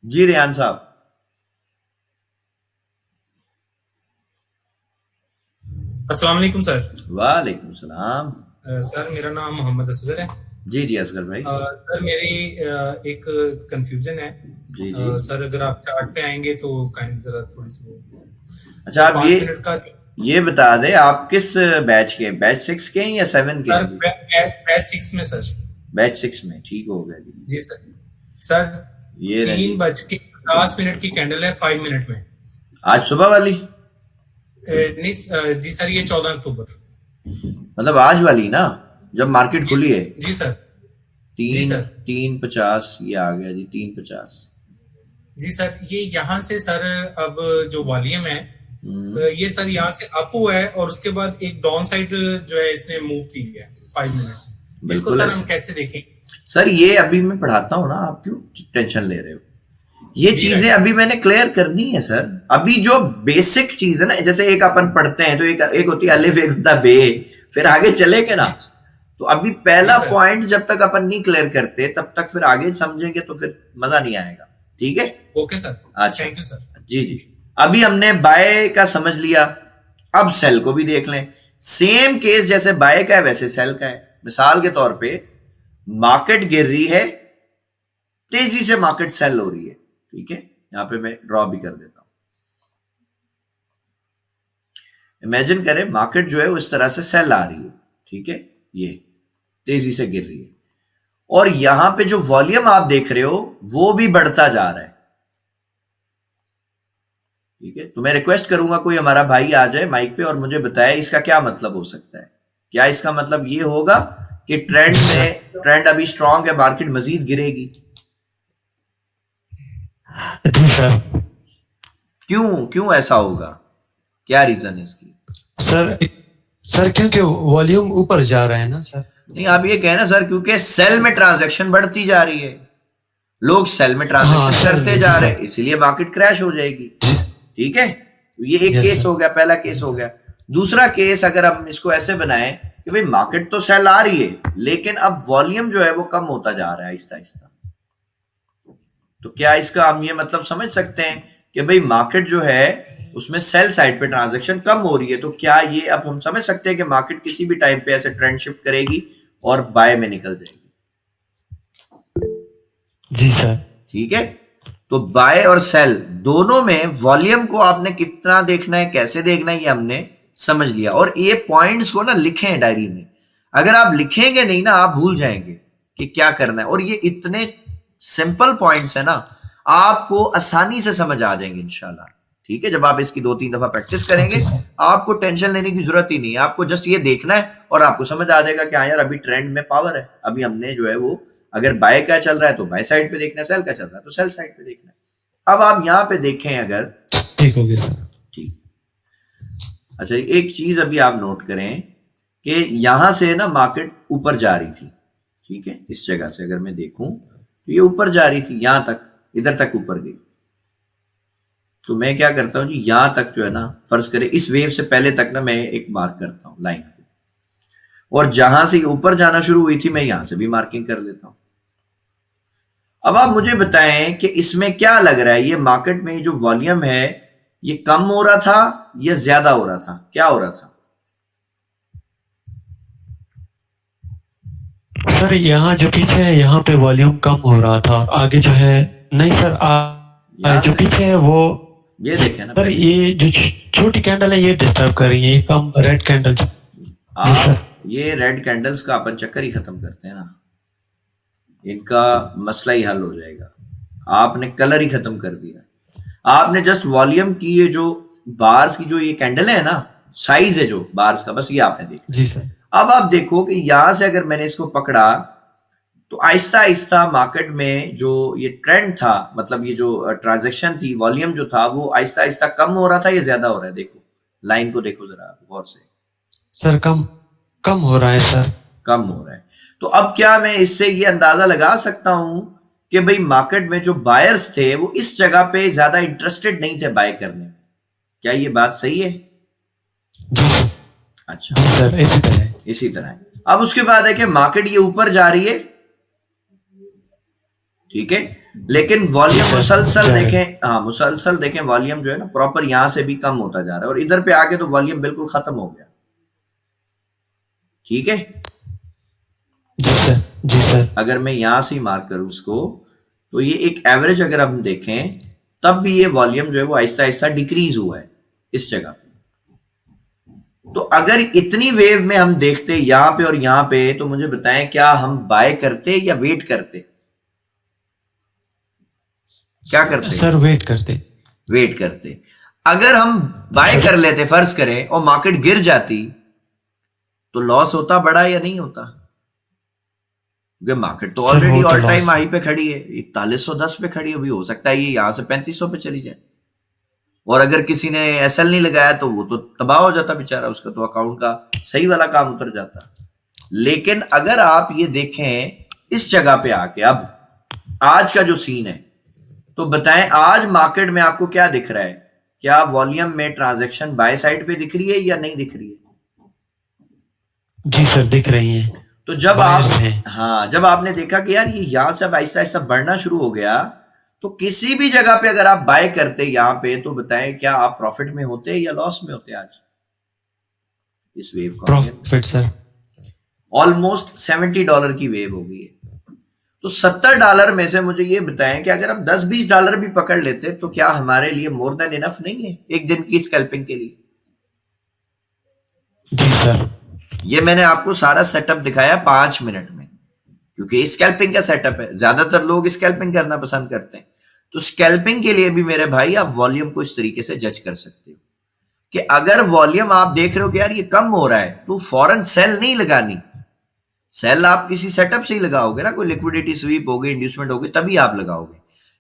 जी, रेयान साहब। अस्सलाम वालेकुम सर। वालेकुम सलाम। सर मेरा नाम मोहम्मद असगर है। जी जी असगर भाई। सर मेरी एक कंफ्यूजन है जी जी। सर अगर आप चार्ट पे आएंगे तो काइंड जरा थोड़ी सी। अच्छा आप ये बता दें आप किस बैच के, बैच 6 के या 7 के? बैच 6 में सर। बैच 6 में, ठीक हो गया जी सर। सर ये 3:50 की कैंडल है 5 मिनट में। आज सुबह वाली? नहीं जी सर, ये 14 अक्टूबर, मतलब आज वाली ना, जब मार्केट खुली है। जी सर। 3:50 ये आ गया जी, 3:50 जी सर। ये यहाँ से सर अब जो वॉल्यूम है ये सर यहाँ से अप हुआ है और उसके बाद एक डाउन साइड जो है इसने मूव की है 5 मिनट। इसको सर हम कैसे देखें? सर ये अभी मैं पढ़ाता हूँ ना, आप क्यों टेंशन ले रहे हो? ये चीजें अभी मैंने क्लियर करनी है सर। अभी जो बेसिक चीज है ना, जैसे एक अपन पढ़ते हैं तो एक होती है अलिफ, एक होता है बे, फिर आगे चलेंगे ना। तो अभी पहला पॉइंट जब तक अपन नहीं क्लियर करते तब तक फिर आगे समझेंगे तो फिर मजा नहीं आएगा, ठीक है? ओके सर, अच्छा थैंक यू सर। जी जी। अभी हमने बाय का समझ लिया, अब सेल को भी देख लें। सेम केस जैसे बाय का है वैसे सेल का है। मिसाल के तौर पे मार्केट गिर रही है, तेजी से मार्केट सेल हो रही है, ठीक है। यहां पे मैं ड्रॉ भी कर देता हूं। इमेजिन करें मार्केट जो है वो इस तरह से सेल आ रही है, ठीक है, ये तेजी से गिर रही है, और यहां पे जो वॉल्यूम आप देख रहे हो वो भी बढ़ता जा रहा है, ठीक है। तो मैं रिक्वेस्ट करूंगा कोई हमारा भाई आ जाए माइक पे और मुझे बताए इसका क्या मतलब हो सकता है। क्या इसका मतलब ये होगा कि ट्रेंड अभी स्ट्रांग है, मार्केट मजीद गिरेगी? जी सर। क्यों ऐसा होगा, क्या रीजन है इसकी? सर क्योंकि वॉल्यूम ऊपर जा रहा है ना सर। नहीं, आप ये कहना सर क्योंकि सेल में ट्रांजैक्शन बढ़ती जा रही है, लोग सेल में ट्रांजैक्शन करते जा रहे हैं, इसलिए मार्केट क्रैश हो जाएगी, ठीक है। ये एक केस हो गया, पहला केस हो गया। दूसरा केस अगर हम इसको ऐसे बनाएं कि भाई मार्केट तो सेल आ रही है लेकिन अब वॉल्यूम जो है वो कम होता जा रहा है आहिस्ता आहिस्ता, तो क्या इसका हम ये मतलब समझ सकते हैं कि भाई मार्केट जो है उसमें सेल साइड पे ट्रांजैक्शन कम हो रही है, तो क्या ये अब हम समझ सकते हैं कि मार्केट किसी भी टाइम पे ऐसे ट्रेंड शिफ्ट करेगी और बाय में निकल जाएगी? जी सर। ठीक है, तो बाय और सेल दोनों में वॉल्यूम को आपने कितना देखना है, कैसे देखना है, ये हमने समझ लिया। और ये पॉइंट्स को ना लिखें डायरी में, अगर आप लिखेंगे नहीं ना आप भूल जाएंगे कि क्या करना है। और ये इतने सिंपल पॉइंट्स है ना, आपको आसानी से समझ आ जाएंगे इंशाल्लाह, ठीक है। जब आप इसकी 2-3 दफा प्रैक्टिस करेंगे आपको टेंशन लेने की जरूरत ही नहीं है, आपको जस्ट ये देखना है और आपको समझ आ जाएगा कि हाँ यार अभी ट्रेंड में पावर है, अभी हमने जो है वो अगर बाय का चल रहा है तो बाय साइड पे देखना है, सेल का चल रहा है तो सेल साइड पे देखना है। अब आप यहां पे देखें अगर, ठीक हो गया सर। ठीक, अच्छा एक चीज अभी आप नोट करें कि यहां से ना मार्केट ऊपर जा रही थी, ठीक है, इस जगह से अगर मैं देखूं तो ये ऊपर जा रही थी, यहां तक, इधर तक ऊपर गई। तो मैं क्या करता हूं जी, यहां तक जो है ना, फर्ज करें इस वेव से पहले तक ना मैं एक मार्क करता हूं लाइन को, और जहां से ऊपर जाना शुरू हुई थी मैं यहां से भी मार्किंग कर लेता हूं। अब आप मुझे बताएं कि इसमें क्या लग रहा है, ये मार्केट में जो वॉल्यूम है ये कम हो रहा था या ज्यादा हो रहा था, क्या हो रहा था? सर यहाँ जो पीछे है यहाँ पे वॉल्यूम कम हो रहा था, और आगे जो है नहीं सर, जो पीछे है वो ये देखें ना सर, ये जो छोटी कैंडल है ये डिस्टर्ब कर रही है, ये कम रेड कैंडल। ये रेड कैंडल्स का अपन चक्कर ही खत्म करते हैं ना, इनका मसला ही हल हो जाएगा। आपने कलर ही खत्म कर दिया, आपने जस्ट वॉल्यूम की ये जो बार्स की जो ये कैंडल है ना, साइज है जो बार्स का, बस ये आपने देखा। जी सर। अब आप देखो कि यहां से अगर मैंने इसको पकड़ा तो आहिस्ता आहिस्ता मार्केट में जो ये ट्रेंड था, मतलब ये जो ट्रांजैक्शन थी, वॉल्यूम जो था वो आहिस्ता आहिस्ता कम हो रहा था या ज्यादा हो रहा है? देखो लाइन को देखो जरा गौर से। सर कम हो रहा है सर। कम हो रहा है। तो अब क्या मैं इससे ये अंदाजा लगा सकता हूं कि भाई मार्केट में जो बायर्स थे वो इस जगह पे ज्यादा इंटरेस्टेड नहीं थे बाय करने में? क्या ये बात सही है? जी सर। अच्छा जी सर, इसी तरह है। अब उसके बाद है कि मार्केट ये ऊपर जा रही है, ठीक है, लेकिन वॉल्यूम मुसलसल देखें, हाँ मुसलसल देखें, वॉल्यूम जो है ना प्रॉपर यहां से भी कम होता जा रहा है, और इधर पे आके तो वॉल्यूम बिल्कुल खत्म हो गया, ठीक है। जी सर। जी सर। अगर मैं यहां से मार्क करूं इसको तो ये एक एवरेज अगर हम देखें तब भी ये वॉल्यूम जो है वो आहिस्ता आहिस्ता डिक्रीज हुआ है इस जगह पे। तो अगर इतनी वेव में हम देखते यहां पे और यहां पे, तो मुझे बताएं क्या हम बाय करते या वेट करते? क्या करते सर? वेट करते। अगर हम बाय कर लेते फर्ज करें और मार्केट गिर जाती तो लॉस होता बड़ा या नहीं होता? क्योंकि मार्केट तो ऑलरेडी ऑल टाइम हाई पे खड़ी है, 4110 पे खड़ी है, अभी हो सकता है ये यहां से 3500 पे चली जाए, और अगर किसी ने एसएल नहीं लगाया तो वो तो तबाह हो जाता बेचारा, उसका तो अकाउंट का सही वाला काम उतर जाता। लेकिन अगर आप ये देखें इस जगह पे आके, अब आज का जो सीन है, तो बताएं आज मार्केट में आपको क्या दिख रहा है? क्या वॉल्यूम में ट्रांजैक्शन बाय साइड पे दिख रही है या नहीं दिख रही है? जी सर, दिख रही है। तो जब जब आपने देखा कि यार ये यहां से अब आहिस्ता आहिस्ता बढ़ना शुरू हो गया, तो किसी भी जगह पे अगर आप बाय करते यहां पे, तो बताएं क्या आप प्रॉफिट में होते या लॉस में होते? आज इस वेव को प्रॉफिट सर। ऑलमोस्ट $70 की वेव हो गई है। तो $70 में से मुझे ये बताएं कि अगर हम $10-20 भी पकड़ लेते तो क्या हमारे लिए मोर देन इनफ नहीं है एक दिन की स्कैल्पिंग के लिए? जी सर। ये मैंने आपको सारा सेटअप दिखाया 5 मिनट में, क्योंकि स्कैल्पिंग का सेटअप है, ज्यादातर लोग स्कैल्पिंग करना पसंद करते हैं। तो स्कैल्पिंग के लिए भी मेरे भाई आप वॉल्यूम को इस तरीके से जज कर सकते हो कि अगर वॉल्यूम आप देख रहे हो कि यार ये कम हो रहा है, तो फौरन सेल नहीं लगानी। सेल आप किसी सेटअप से ही लगाओगे ना, कोई लिक्विडिटी स्वीप होगी, इंड्यूसमेंट होगी, तभी आप लगाओगे।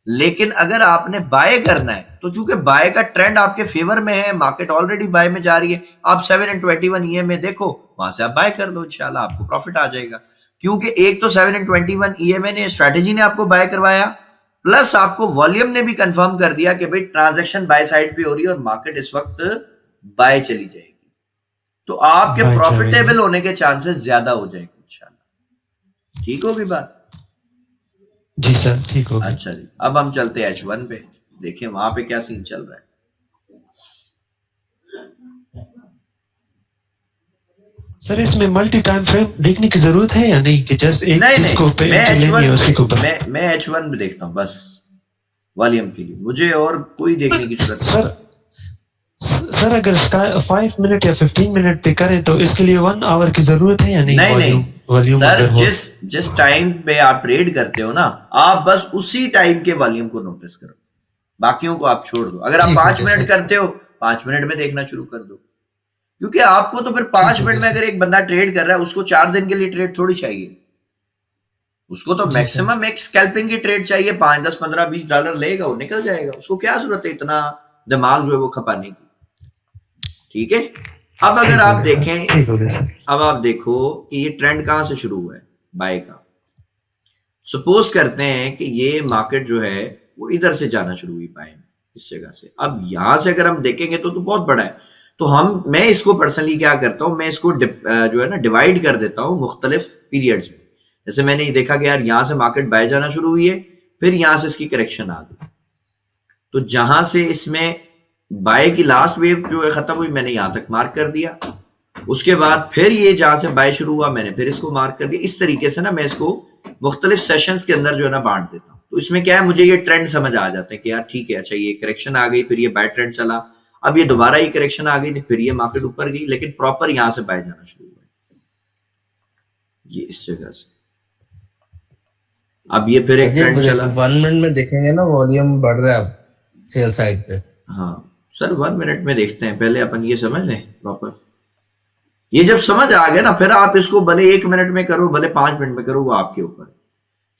लेकिन अगर आपने बाय करना है, तो चूंकि बाय का ट्रेंड आपके फेवर में है, मार्केट ऑलरेडी बाय में जा रही है, आप 7/21 EMA देखो, वहां से आप बाय कर लो, इंशाल्लाह आपको प्रॉफिट आ जाएगा। क्योंकि एक तो 7/21 EMA ने, स्ट्रेटेजी ने आपको बाय करवाया, प्लस आपको वॉल्यूम ने भी कंफर्म कर दिया कि भाई ट्रांजैक्शन बाय साइड पे हो रही है और मार्केट इस वक्त बाय चली जाएगी, तो आपके बाय प्रॉफिटेबल होने के चांसेस ज्यादा हो जाएंगे इंशाल्लाह। ठीक होगी बात? जी सर, ठीक हो गया। अच्छा जी, अब हम चलते हैं H1 पे, देखें वहां पे क्या सीन चल रहा है। सर इसमें मल्टी टाइम फ्रेम देखने की जरूरत है या नहीं, कि जस्ट एक नहीं चीज को नहीं, पे मैं लेंगे उसी को H1 मैं H1 में देखता हूँ बस, वॉल्यूम के लिए मुझे और कोई देखने की जरूरत नहीं। सर अगर 5 मिनट या 15 मिनट पे करें तो इसके लिए 1 आवर की जरूरत है या नहीं? नहीं वॉल्यूम सर, जिस टाइम पे आप ट्रेड करते हो ना, आप बस उसी टाइम के वॉल्यूम को नोटिस करो, बाकियों को आप छोड़ दो। अगर आप 5 मिनट करते हो, 5 मिनट में देखना शुरू कर दो, क्योंकि आपको तो फिर 5 मिनट में अगर एक बंदा ट्रेड कर रहा है, उसको 4 दिन के लिए ट्रेड थोड़ी चाहिए, उसको तो मैक्सिमम एक स्कैल्पिंग की ट्रेड चाहिए, 5, 10, 15, $20 लेगा, वो निकल जाएगा, उसको क्या जरूरत है इतना दिमाग जो है वो खपाने की। ठीक है, अब अगर आप देखें, अब आप देखो कि ये ट्रेंड कहां से शुरू हुआ है, बाय का। सपोज करते हैं कि ये मार्केट जो है वो इधर से जाना शुरू हुई बाय में, इस जगह से। अब यहां से अगर हम देखेंगे तो बहुत बड़ा है, तो मैं इसको पर्सनली क्या करता हूं, मैं इसको जो है ना डिवाइड कर देता हूं मुख्तलिफ पीरियड्स में। जैसे मैंने ये देखा कि यार यहां से मार्केट बाय जाना शुरू हुई है, फिर यहां से इसकी करेक्शन आ गई, तो जहां से इसमें बाय की लास्ट वेव जो है खत्म हुई, मैंने यहां तक मार्क कर दिया। उसके बाद फिर ये जहां से बाय शुरू हुआ, मैंने फिर इसको मार्क कर दिया। इस तरीके से ना मैं इसको मुख्तलिफ सेशंस के अंदर जो है ना बांट देता हूं। तो इसमें क्या है, मुझे ये ट्रेंड समझ आ जाता है कि यार ठीक है, अच्छा ये करेक्शन आ गई, फिर ये बाय ट्रेंड चला, अब ये दोबारा ये करेक्शन आ गई, फिर ये मार्केट ऊपर गई, लेकिन प्रॉपर यहां से बाय जाना शुरू हुआ, ये इस जगह से। अब ये फिर एक ट्रेंड चला। 1 मिनट में देखेंगे ना, वॉल्यूम बढ़ रहा है सेल साइड पे। हाँ सर, 1 मिनट में देखते हैं, पहले अपन ये समझ लें प्रॉपर। ये जब समझ आ गया ना, फिर आप इसको भले 1 मिनट में करो, भले 5 मिनट में करो, वो आपके ऊपर।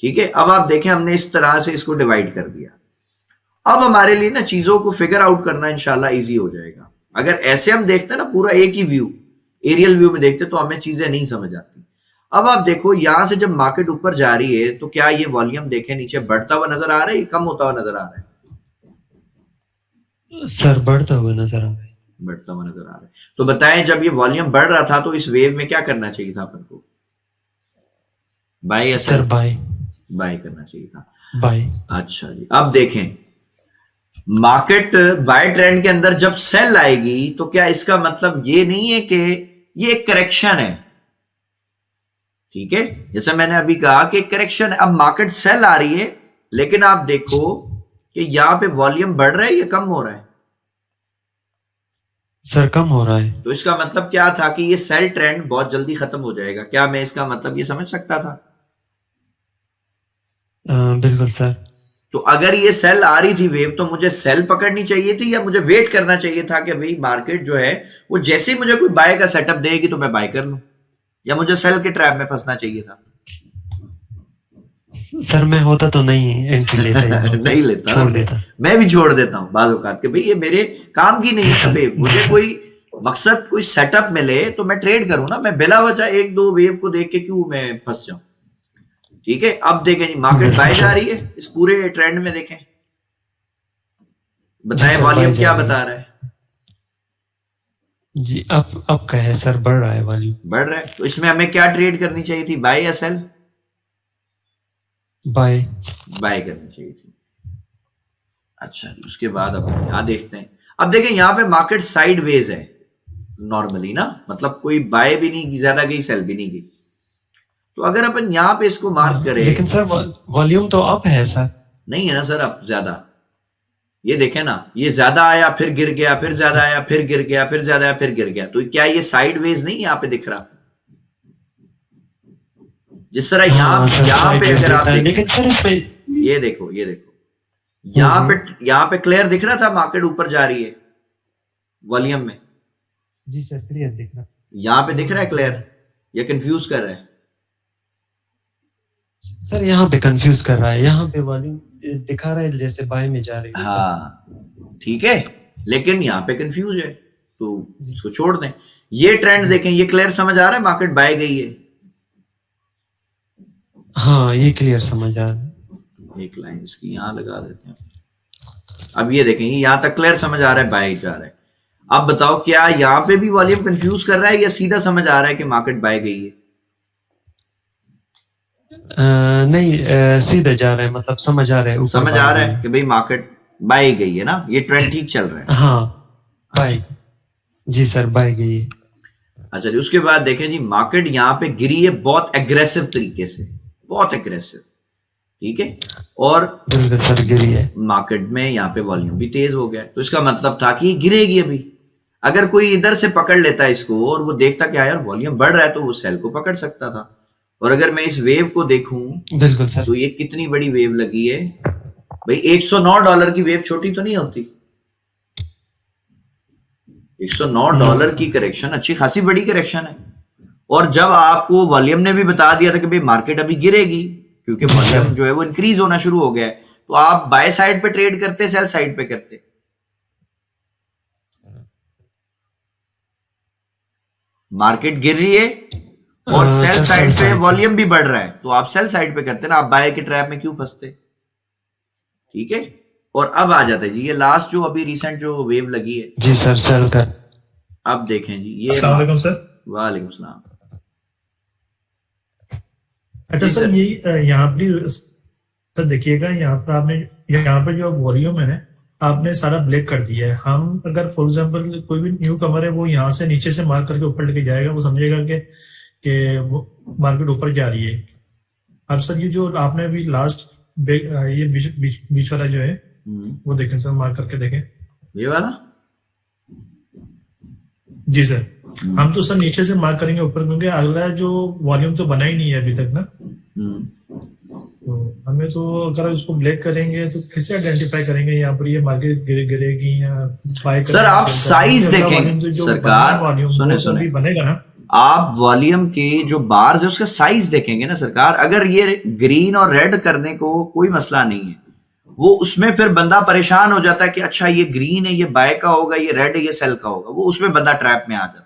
ठीक है, अब आप देखें, हमने इस तरह से इसको डिवाइड कर दिया। अब हमारे लिए ना चीजों को फिगर आउट करना इंशाल्लाह इजी हो जाएगा। अगर ऐसे हम देखते हैं ना, पूरा एक ही व्यू, एरियल व्यू में देखते, तो हमें चीजें नहीं समझ आती। अब आप देखो, यहां से जब मार्केट ऊपर जा रही है, तो क्या ये वॉल्यूम देखें नीचे बढ़ता हुआ नजर आ रहा है, कम होता हुआ नजर आ रहा है? सर बढ़ता हुआ नजर आ रहा है। बढ़ता हुआ नजर आ रहा है। तो बताएं, जब ये वॉल्यूम बढ़ रहा था, तो इस वेव में क्या करना चाहिए था अपन को? बाय या सर? बाय करना चाहिए था। बाय। अच्छा जी, अब देखें, मार्केट बाय ट्रेंड के अंदर जब सेल आएगी, तो क्या इसका मतलब ये नहीं है कि ये एक करेक्शन है? ठीक है, जैसे मैंने अभी कहा कि करेक्शन है। अब मार्केट सेल आ रही है, लेकिन आप देखो कि यहां पे वॉल्यूम बढ़ रहा है या कम हो रहा है? सर कम हो रहा है। तो इसका मतलब क्या था कि ये सेल ट्रेंड बहुत जल्दी खत्म हो जाएगा। क्या मैं इसका मतलब ये समझ सकता था? बिल्कुल सर। तो अगर ये सेल आ रही थी वेव, तो मुझे सेल पकड़नी चाहिए थी, या मुझे वेट करना चाहिए था कि भाई मार्केट जो है वो जैसे ही मुझे कोई बाय का सेटअप देगी तो मैं बाय कर लूं, या मुझे सेल के ट्रैप में फंसना चाहिए था? सर मैं होता तो नहीं एंट्री लेता नहीं लेता, छोड़ देता। मैं भी छोड़ देता हूँ बाज़ औक़ात के, भाई ये मेरे काम की नहीं है। भाई मुझे कोई मकसद, कोई सेटअप मिले तो मैं ट्रेड करूं ना, मैं बिला वजह 1-2 वेव को देख के क्यों मैं फंस जाऊं? ठीक है, अब देखें जी, मार्केट बाय जा रही है, इस पूरे ट्रेंड में देखें, बताएं वॉल्यूम क्या बता रहा है? जी अब क्या है सर, बढ़ रहा है वॉल्यूम, बढ़ रहा है। तो इसमें हमें क्या ट्रेड करनी चाहिए थी, बाय या सेल? बाय करनी चाहिए थी। अच्छा, उसके बाद अब यहां देखते हैं। अब देखें, यहां पे मार्केट साइडवेज है नॉर्मली ना, मतलब कोई बाय भी नहीं ज्यादा गई, सेल भी नहीं गई। तो अगर अपन यहां पे इसको मार्क करें, लेकिन सर वॉल्यूम तो अप है सर। नहीं है ना सर, अब ज्यादा, ये देखें ना, ये ज्यादा आया फिर गिर गया, फिर ज्यादा आया फिर गिर गया, फिर ज्यादा आया फिर गिर गया। तो क्या ये साइडवेज नहीं यहाँ पे दिख रहा? जिस तरह यहाँ पे अगर आप लेकिन सर इसमें ये देखो यहाँ पे क्लियर दिख रहा था मार्केट ऊपर जा रही है वॉल्यूम में। जी सर क्लियर दिख रहा। यहाँ पे दिख रहा है क्लियर या कंफ्यूज कर रहा है? सर यहाँ पे कंफ्यूज कर रहा है, यहाँ पे वॉल्यूम दिखा रहा है जैसे बाय में जा रही है। हाँ ठीक है, लेकिन यहाँ पे कंफ्यूज है तो इसको छोड़ दें। ये ट्रेंड देखें, ये क्लियर समझ आ रहा है मार्केट बाय गई है। हाँ ये क्लियर समझ आ रहा है। एक लाइन इसकी यहाँ लगा देते हैं। अब ये देखें, यहाँ तक क्लियर समझ आ रहा है बाय जा रहा है। अब बताओ क्या यहाँ पे भी वॉल्यूम कंफ्यूज कर रहा है या सीधा समझ आ रहा है कि मार्केट बाय गई है? नहीं सीधा जा रहा है, मतलब समझ आ रहा है, समझ आ रहा है कि भाई मार्केट बाय गई है ना, ये ट्रेंड ठीक चल रहा है। हाँ बाय, जी सर बाय गई है। अच्छा जी, उसके बाद देखें जी मार्केट यहाँ पे गिरी है बहुत एग्रेसिव तरीके से, बहुत एग्रेसिव, ठीक है, और बिल्कुल सर गिरी है। मार्केट में यहाँ पे वॉल्यूम भी तेज हो गया, तो इसका मतलब था कि ये गिरेगी अभी। अगर कोई इधर से पकड़ लेता इसको और वो देखता कि यार वॉल्यूम बढ़ रहा है तो वो सेल को पकड़ सकता था। और अगर मैं इस वेव को देखूं बिल्कुल सर, तो ये कितनी बड़ी वेव लगी है भाई। $109 की वेव छोटी तो नहीं होती। $109 की करेक्शन अच्छी खासी बड़ी करेक्शन है। और जब आपको वॉल्यूम ने भी बता दिया था कि भाई मार्केट अभी गिरेगी क्योंकि वॉल्यूम जो है वो इंक्रीज होना शुरू हो गया है, तो आप बाय साइड पे ट्रेड करते, सेल साइड पे करते? मार्केट गिर रही है और सेल साइड पे वॉल्यूम भी बढ़ रहा है, तो आप सेल साइड पे करते ना, आप बाय के ट्रैप में क्यों फंसते? ठीक है। और अब आ जाता है जी ये लास्ट जो अभी रिसेंट जो वेव लगी है जी सर सेल का। अब देखें जी ये। अस्सलाम वालेकुम सर। वालेकुम सलाम। अच्छा सर, ये यहाँ पर सर देखिएगा, यहाँ पर आपने यहाँ पर जो वॉल्यूम है ना, आपने सारा ब्लैक कर दिया है। हम अगर फॉर एग्जांपल कोई भी न्यू कमर है वो यहाँ से नीचे से मार्क करके ऊपर लेके जाएगा, वो समझेगा कि वो मार्केट ऊपर जा रही है। अब सर ये जो आपने अभी लास्ट ये बीच वाला जो है वो देखें सर, मार्क करके देखें ये वाला। जी सर, हम तो सर नीचे से मार्क करेंगे ऊपर, क्योंकि अगला जो वॉल्यूम तो बना ही नहीं है अभी तक ना। तो हमें तो अगर उसको ब्लैक करेंगे तो कैसे आइडेंटिफाई करेंगे यहाँ पर ये मार्केट गिरेगी या बाय? सर आप साइज देखेंगे सरकार, सुने बनेगा ना, आप वॉल्यूम के जो बार्स है उसका साइज देखेंगे ना सरकार। अगर ये ग्रीन और रेड करने को कोई मसला नहीं है, वो उसमें फिर बंदा परेशान हो जाता है कि अच्छा ये ग्रीन है ये बाय का होगा, ये रेड है ये सेल का होगा, वो उसमें बंदा ट्रैप में आ जाता है।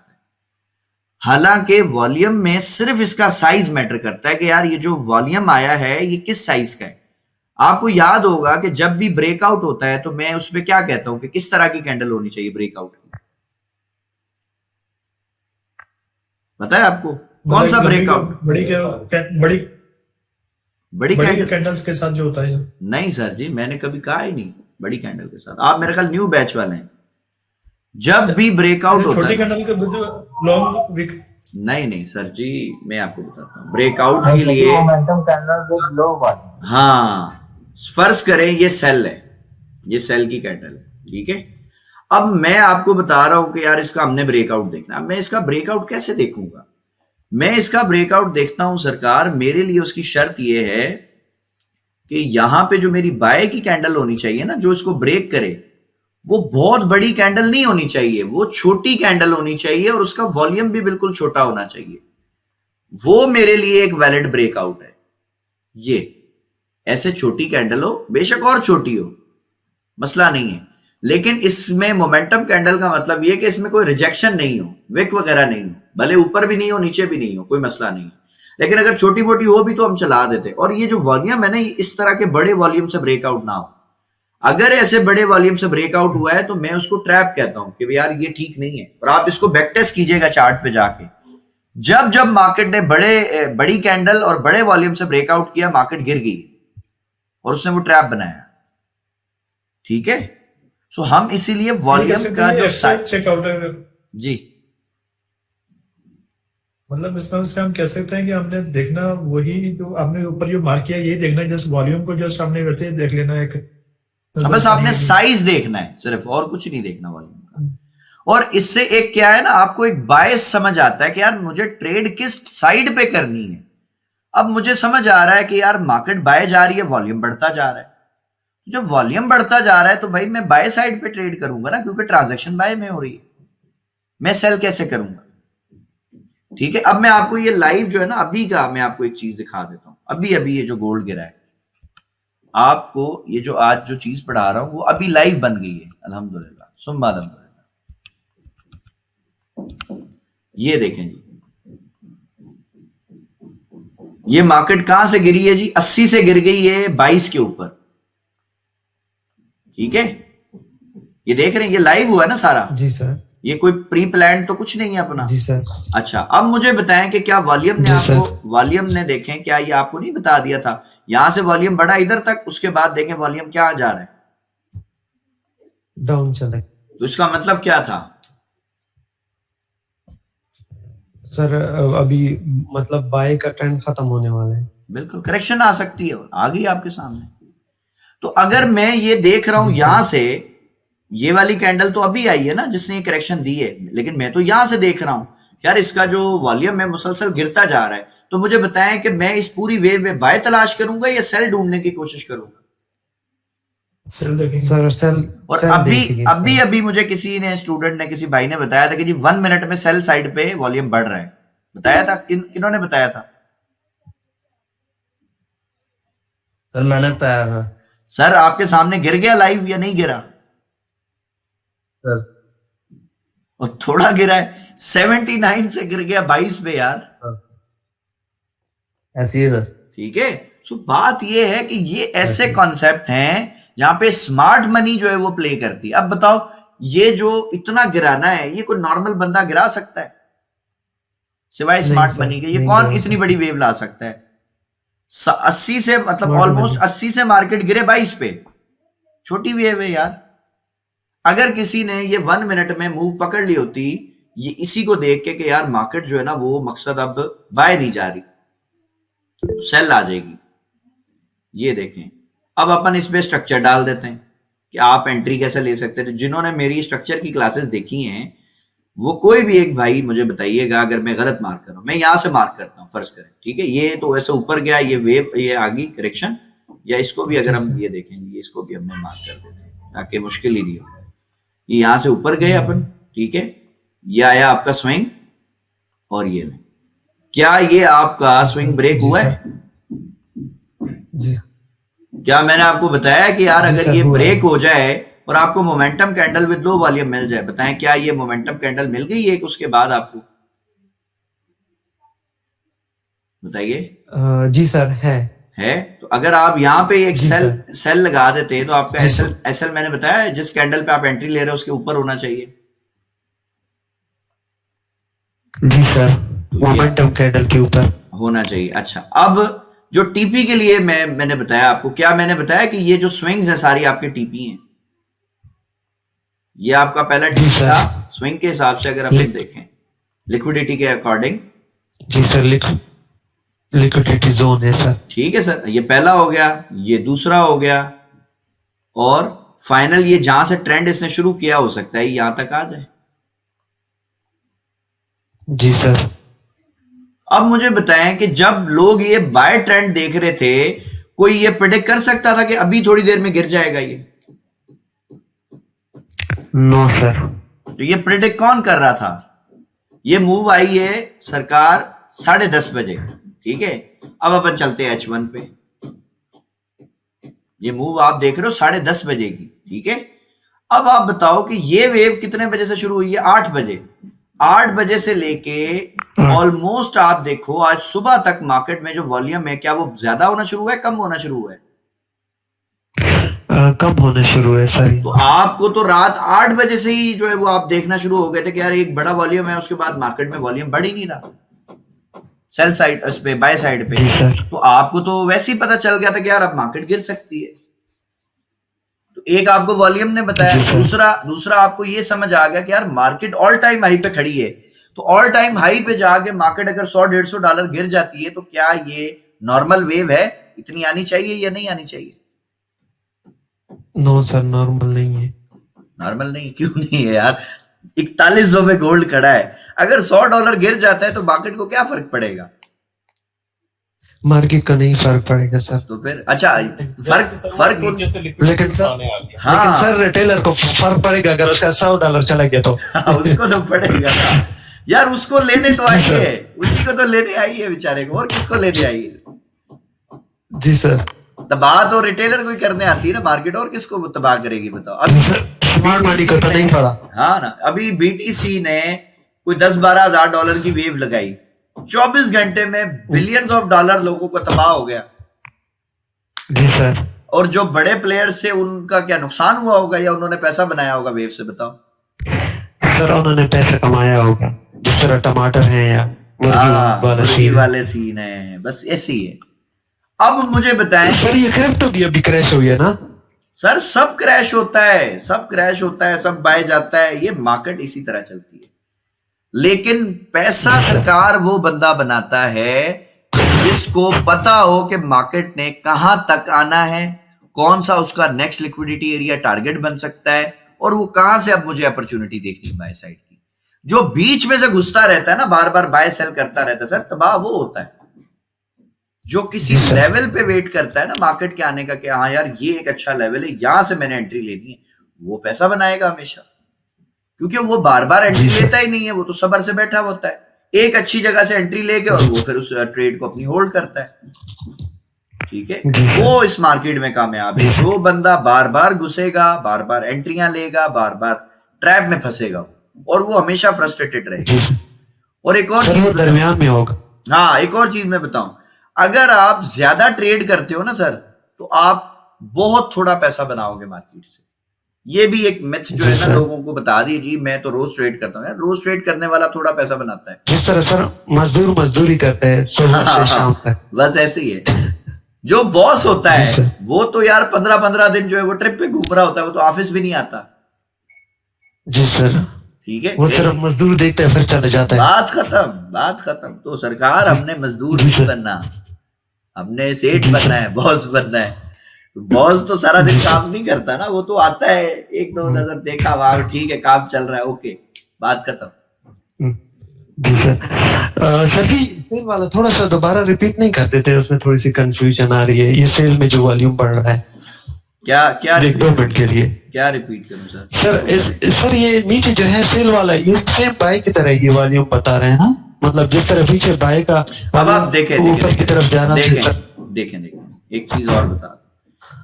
हालांकि वॉल्यूम में सिर्फ इसका साइज मैटर करता है कि यार ये जो वॉल्यूम आया है ये किस साइज का है। आपको याद होगा कि जब भी ब्रेकआउट होता है तो मैं उसमें क्या कहता हूं कि किस तरह की कैंडल होनी चाहिए ब्रेकआउट की, पता है आपको? कौन सा ब्रेकआउट? बड़ी कैंडल्स के साथ जो होता है। नहीं सर जी, मैंने कभी कहा ही नहीं बड़ी कैंडल के साथ। आप मेरे ख्याल न्यू बैच वाले हैं। जब भी ब्रेकआउट होता है, कैंडल के लॉन्ग वीक। नहीं सर जी, मैं आपको बताता हूँ ब्रेकआउट के लिए। हाँ, फर्ज करें ये सेल है, ये सेल की कैंडल है, ठीक है। अब मैं आपको बता रहा हूं कि यार इसका हमने ब्रेकआउट देखना। मैं इसका ब्रेकआउट कैसे देखूंगा? मैं इसका ब्रेकआउट देखता हूं सरकार, मेरे लिए उसकी शर्त यह है कि यहां पे जो मेरी बाय की कैंडल होनी चाहिए ना, जो इसको ब्रेक करे, वो बहुत बड़ी कैंडल नहीं होनी चाहिए, वो छोटी कैंडल होनी चाहिए और उसका वॉल्यूम भी बिल्कुल छोटा होना चाहिए। वो मेरे लिए एक वैलिड ब्रेकआउट है। ये ऐसे छोटी कैंडल हो, बेशक और छोटी हो, मसला नहीं है, लेकिन इसमें मोमेंटम कैंडल का मतलब यह कि इसमें कोई रिजेक्शन नहीं हो, विक वगैरह नहीं हो, भले ऊपर भी नहीं हो नीचे भी नहीं हो, कोई मसला नहीं है। लेकिन अगर छोटी मोटी हो भी तो हम चला देते। और ये जो वॉल्यूम है ना, इस तरह के बड़े वॉल्यूम से ब्रेकआउट ना हो। अगर ऐसे बड़े वॉल्यूम से ब्रेकआउट हुआ है तो मैं उसको ट्रैप कहता हूं कि यार ये ठीक नहीं है। और आप इसको बैक टेस्ट कीजिएगा चार्ट पे जाके, जब जब मार्केट ने बड़ी कैंडल और बड़े वॉल्यूम से ब्रेकआउट किया, मार्केट गिर गई और उसने वो ट्रैप बनाया, ठीक है। सो हम इसीलिए वॉल्यूम का जो चेकआउट है जी, मतलब इसमें से हम कह सकते हैं कि हमने देखना वही जो आपने ऊपर जो मार्क किया, यही देखना, जस्ट वॉल्यूम को जस्ट हमने वैसे ही देख लेना एक। बस आपने साइज देखना है सिर्फ, और कुछ नहीं देखना वॉल्यूम का। और इससे एक क्या है ना, आपको एक बायस समझ आता है कि यार मुझे ट्रेड किस साइड पे करनी है। अब मुझे समझ आ रहा है कि यार मार्केट बाय जा रही है, वॉल्यूम बढ़ता जा रहा है। जब वॉल्यूम बढ़ता जा रहा है तो भाई मैं बाय साइड पे ट्रेड करूंगा ना, क्योंकि ट्रांजैक्शन बाय में हो रही है। मैं सेल कैसे करूंगा? ठीक है, अब मैं आपको ये लाइव जो है ना अभी का, मैं आपको एक चीज दिखा देता हूं। अभी अभी ये जो गोल्ड गिरा है, आपको ये जो आज जो चीज पढ़ा रहा हूं वो अभी लाइव बन गई है। अल्हम्दुलिल्लाह, सुम्मा अल्हम्दुलिल्लाह। ये देखें जी, ये मार्केट कहां से गिरी है जी? 80 से गिर गई है 22 के ऊपर। ठीक है, ये देख रहे हैं, ये लाइव हुआ है ना सारा। जी सर। ये कोई प्री प्लान तो कुछ नहीं है अपना। जी सर। अच्छा, अब मुझे बताएं कि क्या वॉल्यूम ने आपको, वॉल्यूम ने देखें क्या ये आपको नहीं बता दिया था? यहां से वॉल्यूम बढ़ा इधर तक, उसके बाद देखें वॉल्यूम क्या जा रहा है, डाउन चले। तो इसका मतलब क्या था सर? अभी मतलब बाय का ट्रेंड खत्म होने वाला है। बिल्कुल, करेक्शन आ सकती है, आ गई आपके सामने। तो अगर मैं ये देख रहा हूं यहां से, ये वाली कैंडल तो अभी आई है ना जिसने ये करेक्शन दी है, लेकिन मैं तो यहां से देख रहा हूं यार इसका जो वॉल्यूम है मुसलसल गिरता जा रहा है। तो मुझे बताएं कि मैं इस पूरी वेव में बाय तलाश करूंगा या सेल ढूंढने की कोशिश करूंगा? सेल देखेंगे सर, सेल। और सेल अभी अभी मुझे किसी ने, स्टूडेंट ने, किसी भाई ने बताया था कि जी 1 मिनट में सेल साइड पे वॉल्यूम बढ़ रहा है। बताया था, किन्होंने बताया था? सर मैंने बताया था सर आपके सामने गिर गया लाइव या नहीं गिरा? सर। और थोड़ा गिरा है, 79 से गिर गया 22 पे यार। ऐसी है सर। ठीक है, सो बात ये है कि ये ऐसे कॉन्सेप्ट हैं जहां पे स्मार्ट मनी जो है वो प्ले करती है। अब बताओ, ये जो इतना गिराना है ये कोई नॉर्मल बंदा गिरा सकता है सिवाय स्मार्ट मनी के? ये कौन इतनी बड़ी वेव ला सकता है? 80 से, मतलब ऑलमोस्ट 80 से मार्केट गिरे 22 पे, छोटी वेव है यार। अगर किसी ने ये 1 मिनट में मूव पकड़ ली होती, ये इसी को देख के कि यार मार्केट जो है ना वो मकसद अब बाय नहीं जा रही, सेल आ जाएगी। ये देखें, अब अपन इसमें स्ट्रक्चर डाल देते हैं कि आप एंट्री कैसे ले सकते हैं। तो जिन्होंने मेरी स्ट्रक्चर की क्लासेस देखी हैं वो कोई भी एक भाई मुझे बताइएगा अगर मैं गलत मार्क कर रहा हूं। मैं यहां से मार्क करता हूं, फर्ज करें, ठीक है, ये तो ऐसे ऊपर गया, ये वेव, ये आ गई करेक्शन, या इसको भी अगर हम ये देखेंगे, इसको भी हमने मार्क कर देते हैं ताकि मुश्किल ही नहीं हो। ये यहां से ऊपर गए अपन, ठीक है, ये आया आपका स्विंग, और ये नहीं, क्या ये आपका स्विंग ब्रेक हुआ है? जी। क्या मैंने आपको बताया कि यार अगर ये ब्रेक हो जाए और आपको momentum candle with low volume मिल जाए, बताएं क्या ये मोमेंटम कैंडल मिल गई एक उसके बाद आपको? बताइए। जी सर, है। तो अगर आप यहाँ पे एक सेल लगा देते हैं तो आपका एसएल मैंने बताया जिस कैंडल पे आप एंट्री ले रहे हैं उसके ऊपर होना चाहिए। जी सर, मोमेंटम कैंडल के ऊपर होना चाहिए। अच्छा, अब जो टीपी के लिए मैंने बताया आपको, क्या मैंने बताया कि ये जो स्विंग्स हैं सारी आपके टीपी हैं? ये आपका पहला टीपी था स्विंग के हिसाब से, अगर आप देखें लिक्विडिटी के अकॉर्डिंग। जी सर, लिक्विडिटी जोन है सर। ठीक है सर, ये पहला हो गया, ये दूसरा हो गया, और फाइनल ये जहां से ट्रेंड इसने शुरू किया हो सकता है यहां तक आ जाए। जी सर। अब मुझे बताएं कि जब लोग ये बाय ट्रेंड देख रहे थे, कोई ये प्रेडिक्ट कर सकता था कि अभी थोड़ी देर में गिर जाएगा ये? No sir. तो ये प्रेडिक्ट कौन कर रहा था? ये मूव आई है सरकार 10:30 बजे, ठीक है। अब अपन चलते हैं H1 पे, ये मूव आप देख रहे हो 10:30 बजे की, ठीक है। अब आप बताओ कि ये वेव कितने बजे से शुरू हुई है? 8 बजे। 8 बजे से लेके ऑलमोस्ट आप देखो आज सुबह तक मार्केट में जो वॉल्यूम है, क्या वो ज्यादा होना शुरू है, कम होना शुरू है? कम होना शुरू है सर। तो आपको तो रात 8 बजे से ही जो है वो आप देखना शुरू हो गए थे कि यार एक बड़ा वॉल्यूम है, उसके बाद मार्केट में वॉल्यूम बढ़ ही नहीं रहा सेल साइड उस पे, बाय साइड पे। तो आपको तो वैसे ही पता चल गया था कि यार अब मार्केट गिर सकती है। तो एक आपको वॉल्यूम ने बताया, दूसरा आपको ये समझ आ गया कि यार मार्केट ऑल टाइम हाई पे खड़ी है। तो ऑल टाइम हाई पे जाके मार्केट अगर $100-150 गिर जाती है तो क्या ये नॉर्मल वेव है? इतनी आनी चाहिए या नहीं आनी चाहिए? नो सर, नॉर्मल नहीं है। नॉर्मल नहीं, क्यों नहीं है यार? 4100 पे गोल्ड खड़ा है, अगर $100 गिर जाता है तो मार्केट को क्या फर्क पड़ेगा? मार्केट का नहीं फर्क पड़ेगा सर। तो फिर अच्छा, फर्क लेकिन सर, हाँ, लेकिन सर रिटेलर को फर्क पड़ेगा अगर उसका $100 चला गया तो। उसको तो पड़ेगा ना यार, उसको लेने तो आई है, उसी को तो लेने आई है बेचारे को, और किसको लेने आई है? जी सर। तबाह तो रिटेलर को ही करने आती है ना मार्केट, और किसको तबाह करेगी बताओ? अभी स्मार्ट मनी को तो नहीं पड़ा। हाँ ना, अभी बीटीसी ने कोई 10-12 हजार डॉलर की वेव लगाई, 24 घंटे में बिलियंस ऑफ डॉलर लोगों को तबाह हो गया। जी सर। और जो बड़े प्लेयर्स थे उनका क्या नुकसान हुआ होगा, या उन्होंने पैसा बनाया होगा वेव से, बताओ? सर उन्होंने पैसा कमाया होगा, जिस तरह टमाटर है या मुर्गी वाले सीन है, बस ऐसे ही है। अब मुझे बताएं सर, ये क्रिप्टो भी अभी क्रैश हुई है ना? सर सब क्रैश होता है, सब क्रैश होता है, सब बाय जाता है, ये मार्केट इसी तरह चलती है। लेकिन पैसा सरकार वो बंदा बनाता है जिसको पता हो कि मार्केट ने कहां तक आना है, कौन सा उसका नेक्स्ट लिक्विडिटी एरिया टारगेट बन सकता है, और वो कहां से अब मुझे अपॉर्चुनिटी देखनी है बाय साइड की। जो बीच में से घुसता रहता है ना, बार बार बाय सेल करता रहता है सर, तबाह वो होता है। जो किसी लेवल पे वेट करता है ना मार्केट के आने का, कि हाँ यार ये एक अच्छा लेवल है, यहां से मैंने एंट्री लेनी है, वो पैसा बनाएगा हमेशा, क्योंकि वो बार बार एंट्री लेता ही नहीं है, वो तो सब्र से बैठा होता है, एक अच्छी जगह से एंट्री लेके और वो फिर उस ट्रेड को अपनी होल्ड करता है। ठीक है, वो इस मार्केट में कामयाब है। जो बंदा बार बार घुसेगा, बार बार एंट्रियां लेगा, बार बार ट्रैप में फंसेगा, और वो हमेशा फ्रस्ट्रेटेड रहेगा। और एक और चीज दरमियान में होगा। हाँ, एक और चीज मैं बताऊं, अगर आप ज्यादा ट्रेड करते हो ना सर, तो आप बहुत थोड़ा पैसा बनाओगे मार्केट से। ये भी एक मिथ जो है ना, लोगों को बता दीजिए, मैं तो रोज ट्रेड करता हूँ यार, रोज ट्रेड करने वाला थोड़ा पैसा बनाता है। जिस तरह सर मजदूरी करते हैं सुबह से शाम तक, बस ऐसे ही है। जो बॉस होता है वो तो यार 15-15 दिन जो है वो ट्रिप पे घूम रहा होता है, वो तो ऑफिस भी नहीं आता। जी सर। ठीक है, वो सिर्फ मजदूर देखते हैं फिर चले जाता है। बात खत्म। तो सरकार, हमने मजदूर नहीं बनना, हमने सेठ बनना है, बॉस बनना है। बॉस तो सारा दिन काम नहीं करता ना, वो तो आता है, 1-2 नजर देखा, वाह ठीक है काम चल रहा है, ओके, बात खत्म। जी सर। सर जी, सेल वाला थोड़ा सा दोबारा रिपीट नहीं कर देते, उसमें थोड़ी सी कंफ्यूजन आ रही है। ये सेल में जो वॉल्यूम बढ़ रहा है, क्या 2 मिनट के लिए क्या रिपीट करूं सर? सर ये नीचे जो है सेल वाला, ये सेम बाय की तरह ये वॉल्यूम बता रहे हैं ना, मतलब जिस तरह पीछे बाय का अब आप देखें ऊपर की तरफ जा रहा है। देखें एक चीज और बता,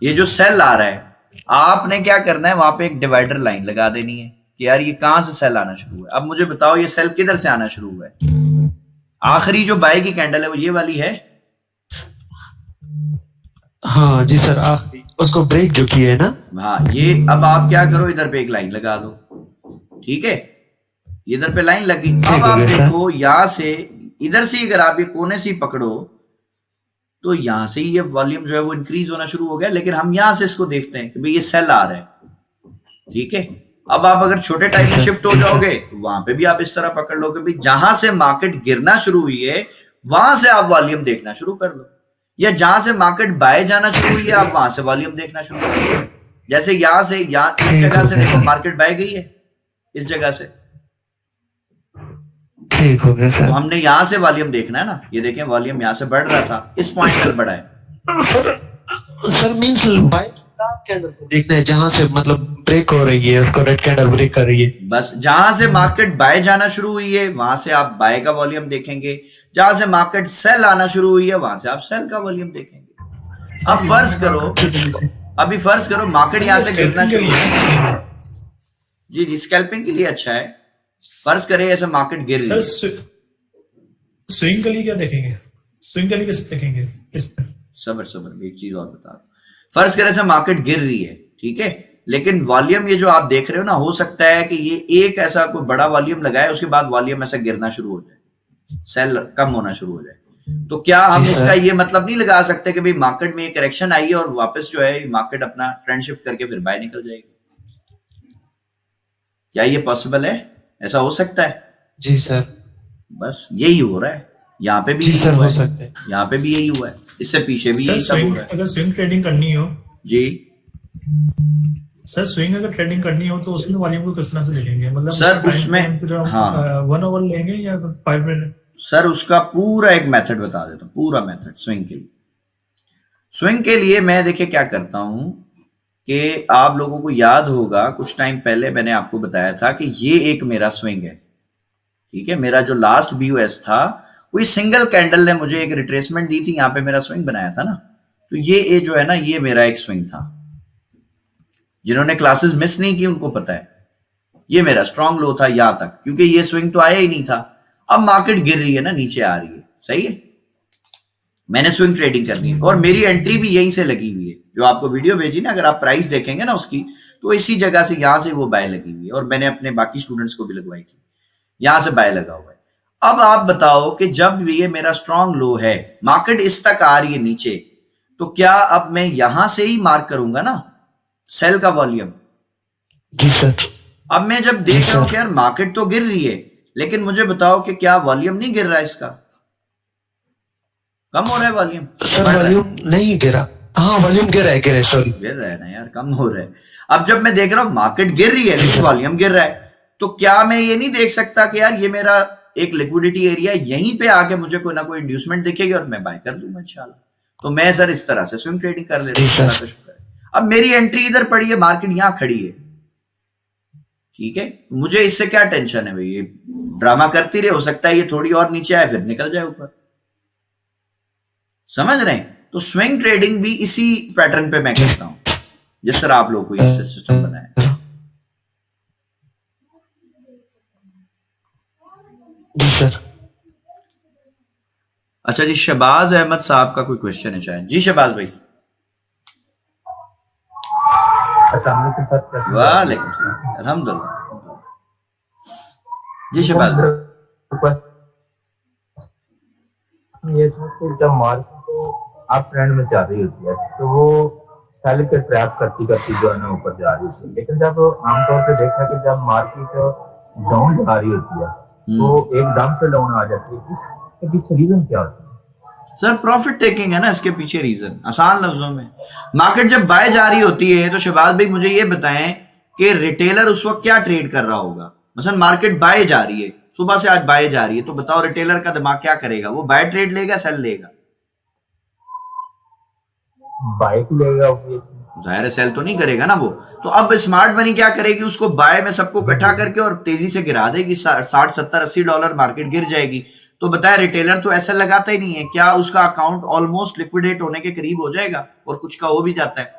ये जो सेल आ रहा है, आपने क्या करना है, वहां पे एक डिवाइडर लाइन लगा देनी है कि यार ये कहां से सेल आना शुरू हुआ है। अब मुझे बताओ, ये सेल किधर से आना शुरू हुआ है? आखिरी जो बाय की कैंडल है वो ये वाली है। हाँ जी सर, आखिरी उसको ब्रेक जो किया है ना। हाँ, ये अब आप क्या करो, इधर पे एक लाइन लगा दो, ठीक है, इधर पे लाइन लगी। अब आप देखो, यहां से इधर से अगर आप ये कोने से पकड़ो तो यहां से ही ये वॉल्यूम जो है वो इंक्रीज होना शुरू हो गया। लेकिन हम यहां से इसको देखते हैं कि भाई ये सेल आ रहा है, ठीक है। अब आप अगर छोटे टाइम में शिफ्ट हो जाओगे तो वहां पे भी आप इस तरह पकड़ लो कि भाई जहां से मार्केट गिरना शुरू हुई है वहां से आप वॉल्यूम देखना शुरू कर लो, या जहां से मार्केट बाय जाना शुरू हुई है आप वहां से वॉल्यूम देखना शुरू कर लो। जैसे यहां से इस जगह से देखो मार्केट बाय गई है, इस जगह से, ठीक हो गया सर। तो हमने यहां से वॉल्यूम देखना है ना। ये देखें, वॉल्यूम यहां से बढ़ रहा था, इस पॉइंट पर बढ़ा है। सर मींस बाय कैंडल को देखना है, जहां से मतलब ब्रेक हो रही है, उसको रेड कैंडल ब्रेक कर रही है। बस जहां से मार्केट बाय जाना शुरू हुई है वहां से आप बाय का वॉल्यूम देखेंगे, जहां से मार्केट सेल आना शुरू हुई है वहां से आप सेल का वॉल्यूम देखेंगे। अब फर्ज करो मार्केट यहां से गिरना शुरू हुआ, जी स्कैल्पिंग के लिए अच्छा है। फर्ज करें ऐसे मार्केट गिर रही है, स्विंग के लिए क्या देखेंगे? स्विंग के लिए कैसे देखेंगे? सबर एक चीज और बता रहा हूं। फर्ज करें ऐसे मार्केट गिर रही है, ठीक है, लेकिन वॉल्यूम ये जो आप देख रहे हो ना, हो सकता है कि ये एक ऐसा कोई बड़ा वॉल्यूम लगाए, उसके बाद वॉल्यूम ऐसा गिरना शुरू हो जाए, सेल कम होना शुरू हो जाए। तो क्या हम इसका ये मतलब नहीं लगा सकते कि भाई मार्केट में एक करेक्शन आई है और वापस जो है मार्केट अपना ट्रेंड शिफ्ट करके फिर बाय निकल जाएगी? क्या ये पॉसिबल है? ऐसा हो सकता है? जी सर। बस यही हो रहा है, यहाँ पे भी जी सर, हो सकता है। यहाँ पे भी यही हुआ है, इससे पीछे भी यही सब हो रहा है। अगर स्विंग ट्रेडिंग करनी हो जी, सर स्विंग अगर ट्रेडिंग करनी हो तो उसमें वॉल्यूम को किस तरह से देखेंगे, मतलब सर उसमें हाँ 1 आवर लेंगे या 5 मिनट? सर उसका पूरा एक मेथड बता देता हूँ, पूरा मेथड स्विंग के लिए। स्विंग के लिए मैं देखिए क्या करता हूं कि आप लोगों को याद होगा कुछ टाइम पहले मैंने आपको बताया था कि ये एक मेरा स्विंग है, ठीक है। मेरा जो लास्ट BOS था वो सिंगल कैंडल ने मुझे एक रिट्रेसमेंट दी थी, यहाँ पे मेरा स्विंग बनाया था ना। तो ये जो है ना, ये मेरा एक स्विंग था। जिन्होंने क्लासेस मिस नहीं की उनको पता है, ये मेरा स्ट्रॉन्ग लो था यहां तक, क्योंकि ये स्विंग तो आया ही नहीं था। अब मार्केट गिर रही है ना, नीचे आ रही है, सही है। मैंने स्विंग ट्रेडिंग करनी है और मेरी एंट्री भी यहीं से लगी हुई है। जो आपको वीडियो भेजी ना, अगर आप प्राइस देखेंगे ना उसकी, तो इसी जगह से यहां से वो बाय लगी हुई है और मैंने अपने बाकी स्टूडेंट्स को भी लगवाई थी, यहां से बाय लगा हुआ है। अब आप बताओ कि जब ये मेरा स्ट्रॉन्ग लो है, मार्केट इस तक आ रही है नीचे, तो क्या अब मैं यहां से ही मार्क करूंगा ना सेल का वॉल्यूम? जी सर। अब मैं जब देख रहा हूं कि यार मार्केट तो गिर रही है, लेकिन मुझे बताओ कि क्या वॉल्यूम नहीं गिर रहा है, इसका कम हो रहा है वॉल्यूम? सर वॉल्यूम नहीं गिरा, हाँ वॉल्यूम गिर रहा है सॉरी, गिर रहा है ना यार, कम हो रहा है। अब जब मैं देख रहा हूं मार्केट गिर रही है लेकिन वॉल्यूम गिर रहा है, तो क्या मैं ये नहीं देख सकता कि यार ये मेरा एक लिक्विडिटी एरिया, यहीं पे आके मुझे कोई ना कोई इंड्यूसमेंट दिखेगी और मैं बाय कर लूंगा इंशाल्लाह। तो मैं सर इस तरह से स्विंग ट्रेडिंग कर लेता हूं। अब मेरी एंट्री इधर पड़ी है, मार्केट यहां खड़ी है, ठीक है। मुझे इससे क्या टेंशन है भाई, ये ड्रामा करती रहे, हो सकता है ये थोड़ी और नीचे आए फिर निकल जाए ऊपर, समझ रहे हैं। तो स्विंग ट्रेडिंग भी इसी पैटर्न पे मैं करता हूं जिस तरह आप लोग को ये सिस्टम बनाया। जी सर। अच्छा जी, शहबाज अहमद साहब का कोई क्वेश्चन है शायद। जी शहबाज भाई। वालेकुम सलाम, अल्हम्दुलिल्लाह। जी शहबाज ये जब मार्केट अप ट्रेंड में जा रही होती है तो वो सेल के ट्रैप करती करती जो है ना ऊपर जा रही होती है, लेकिन जब आमतौर पे देखा कि जब मार्केट डाउन जा रही होती है तो एकदम से डाउन आ जाती है, इसके पीछे रीजन क्या होता है? सर प्रॉफिट टेकिंग है ना इसके पीछे रीजन। आसान लफ्जों में, मार्केट जब बाय जा रही होती है तो शहबाज भाई मुझे ये बताएं कि रिटेलर उस वक्त क्या ट्रेड कर रहा होगा। मसलन मार्केट बाय जा रही है, सुबह से आज बाय जा रही है, तो बताओ रिटेलर का दिमाग क्या करेगा? वो बाय ट्रेड लेगा, सेल लेगा? बाय लेगा, जाहिर है सेल तो नहीं करेगा ना वो। तो अब स्मार्ट मनी क्या करेगी, उसको बाय में सबको इकट्ठा करके और तेजी से गिरा देगी, 60 70 80 डॉलर मार्केट गिर जाएगी। तो बताया रिटेलर तो ऐसा लगाता ही नहीं है, क्या उसका अकाउंट ऑलमोस्ट लिक्विडेट होने के करीब हो जाएगा और कुछ का हो भी जाता है,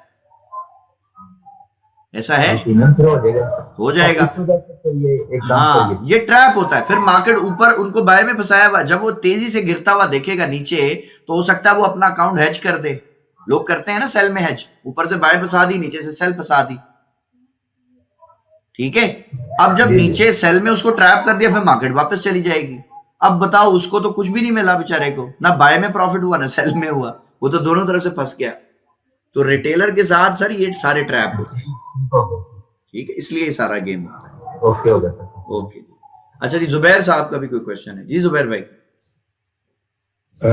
ऐसा है? हो जाएगा। हाँ, ये ट्रैप होता है। फिर मार्केट ऊपर उनको बाय में फंसाया हुआ, जब वो तेजी से गिरता हुआ देखेगा नीचे, तो हो सकता है वो अपना अकाउंट हेज कर दे। लोग करते हैं ना सेल में हेज, ऊपर से बाय फंसा दी, नीचे से सेल फंसा दी, ठीक है। अब जब नीचे सेल में उसको ट्रैप कर दिया, फिर मार्केट वापस चली जाएगी। अब बताओ उसको तो कुछ भी नहीं मिला बेचारे को, ना बाय में प्रॉफिट हुआ ना सेल में हुआ, वो तो दोनों तरफ से फंस गया। तो रिटेलर के साथ सर ये सारे ट्रैप होते हैं, ठीक है, इसलिए ये सारा गेम होता है। Okay okay. अच्छा जी, जुबैर साहब का भी कोई क्वेश्चन है। जी जुबैर भाई।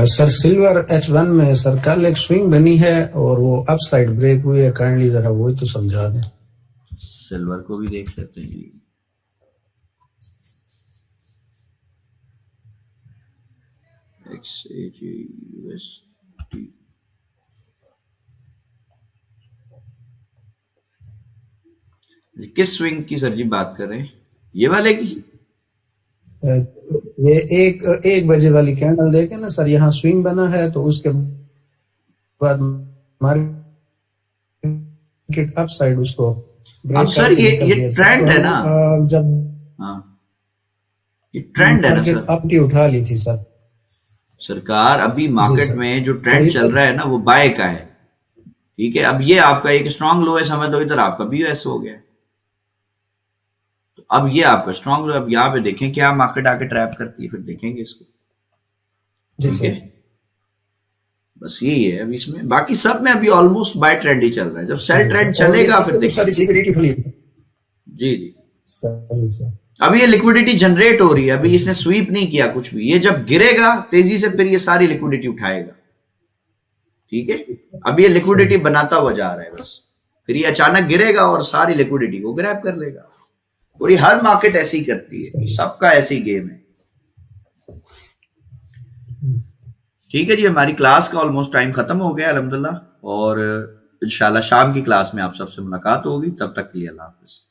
सर सिल्वर H1 में सर कल एक स्विंग बनी है और वो अप साइड ब्रेक हुई है, काइंडली जरा वो तो समझा दें। सिल्वर को भी देख लेते हैं जी। XAJUST किस स्विंग की सर जी बात कर रहे हैं, ये वाले की? ये एक बजे वाली कैंडल देखे ना सर, यहाँ स्विंग बना है तो उसके बाद मार्केट अप साइड उसको अब सर ये ट्रेंड है ना, जब ये ट्रेंड है ना सर, अपनी उठा ली थी सर सरकार। अभी मार्केट में जो ट्रेंड चल रहा है ना वो बाय का है, ठीक है। अब ये आपका एक स्ट्रॉन्ग लो है, समझ लो, इधर आपका BOS हो गया। तो अब ये आपका स्ट्रॉन्ग लो, अब यहाँ पे देखें क्या मार्केट आके ट्रैप करती है, फिर देखेंगे इसको, ठीक है। बस यही है अभी इसमें, बाकी सब में अभी ऑलमोस्ट बाय ट्रेंड ही चल रहा है। जब सेल ट्रेंड चलेगा फिर देखेंगे। जी जी, अभी ये लिक्विडिटी जनरेट हो रही है, अभी इसने स्वीप नहीं किया कुछ भी। ये जब गिरेगा तेजी से, फिर ये सारी लिक्विडिटी उठाएगा, ठीक है। अभी ये लिक्विडिटी बनाता हुआ जा रहा है बस। फिर ये अचानक गिरेगा और सारी लिक्विडिटी को ग्रैब कर लेगा। और ये हर मार्केट ऐसी ही करती है, सबका ऐसे ही गेम है। ठीक है जी, हमारी क्लास का ऑलमोस्ट टाइम खत्म हो गया अल्हम्दुलिल्लाह, और इंशाल्लाह शाम की क्लास में आप सबसे मुलाकात होगी। तब तक के लिए अल्लाह हाफिज।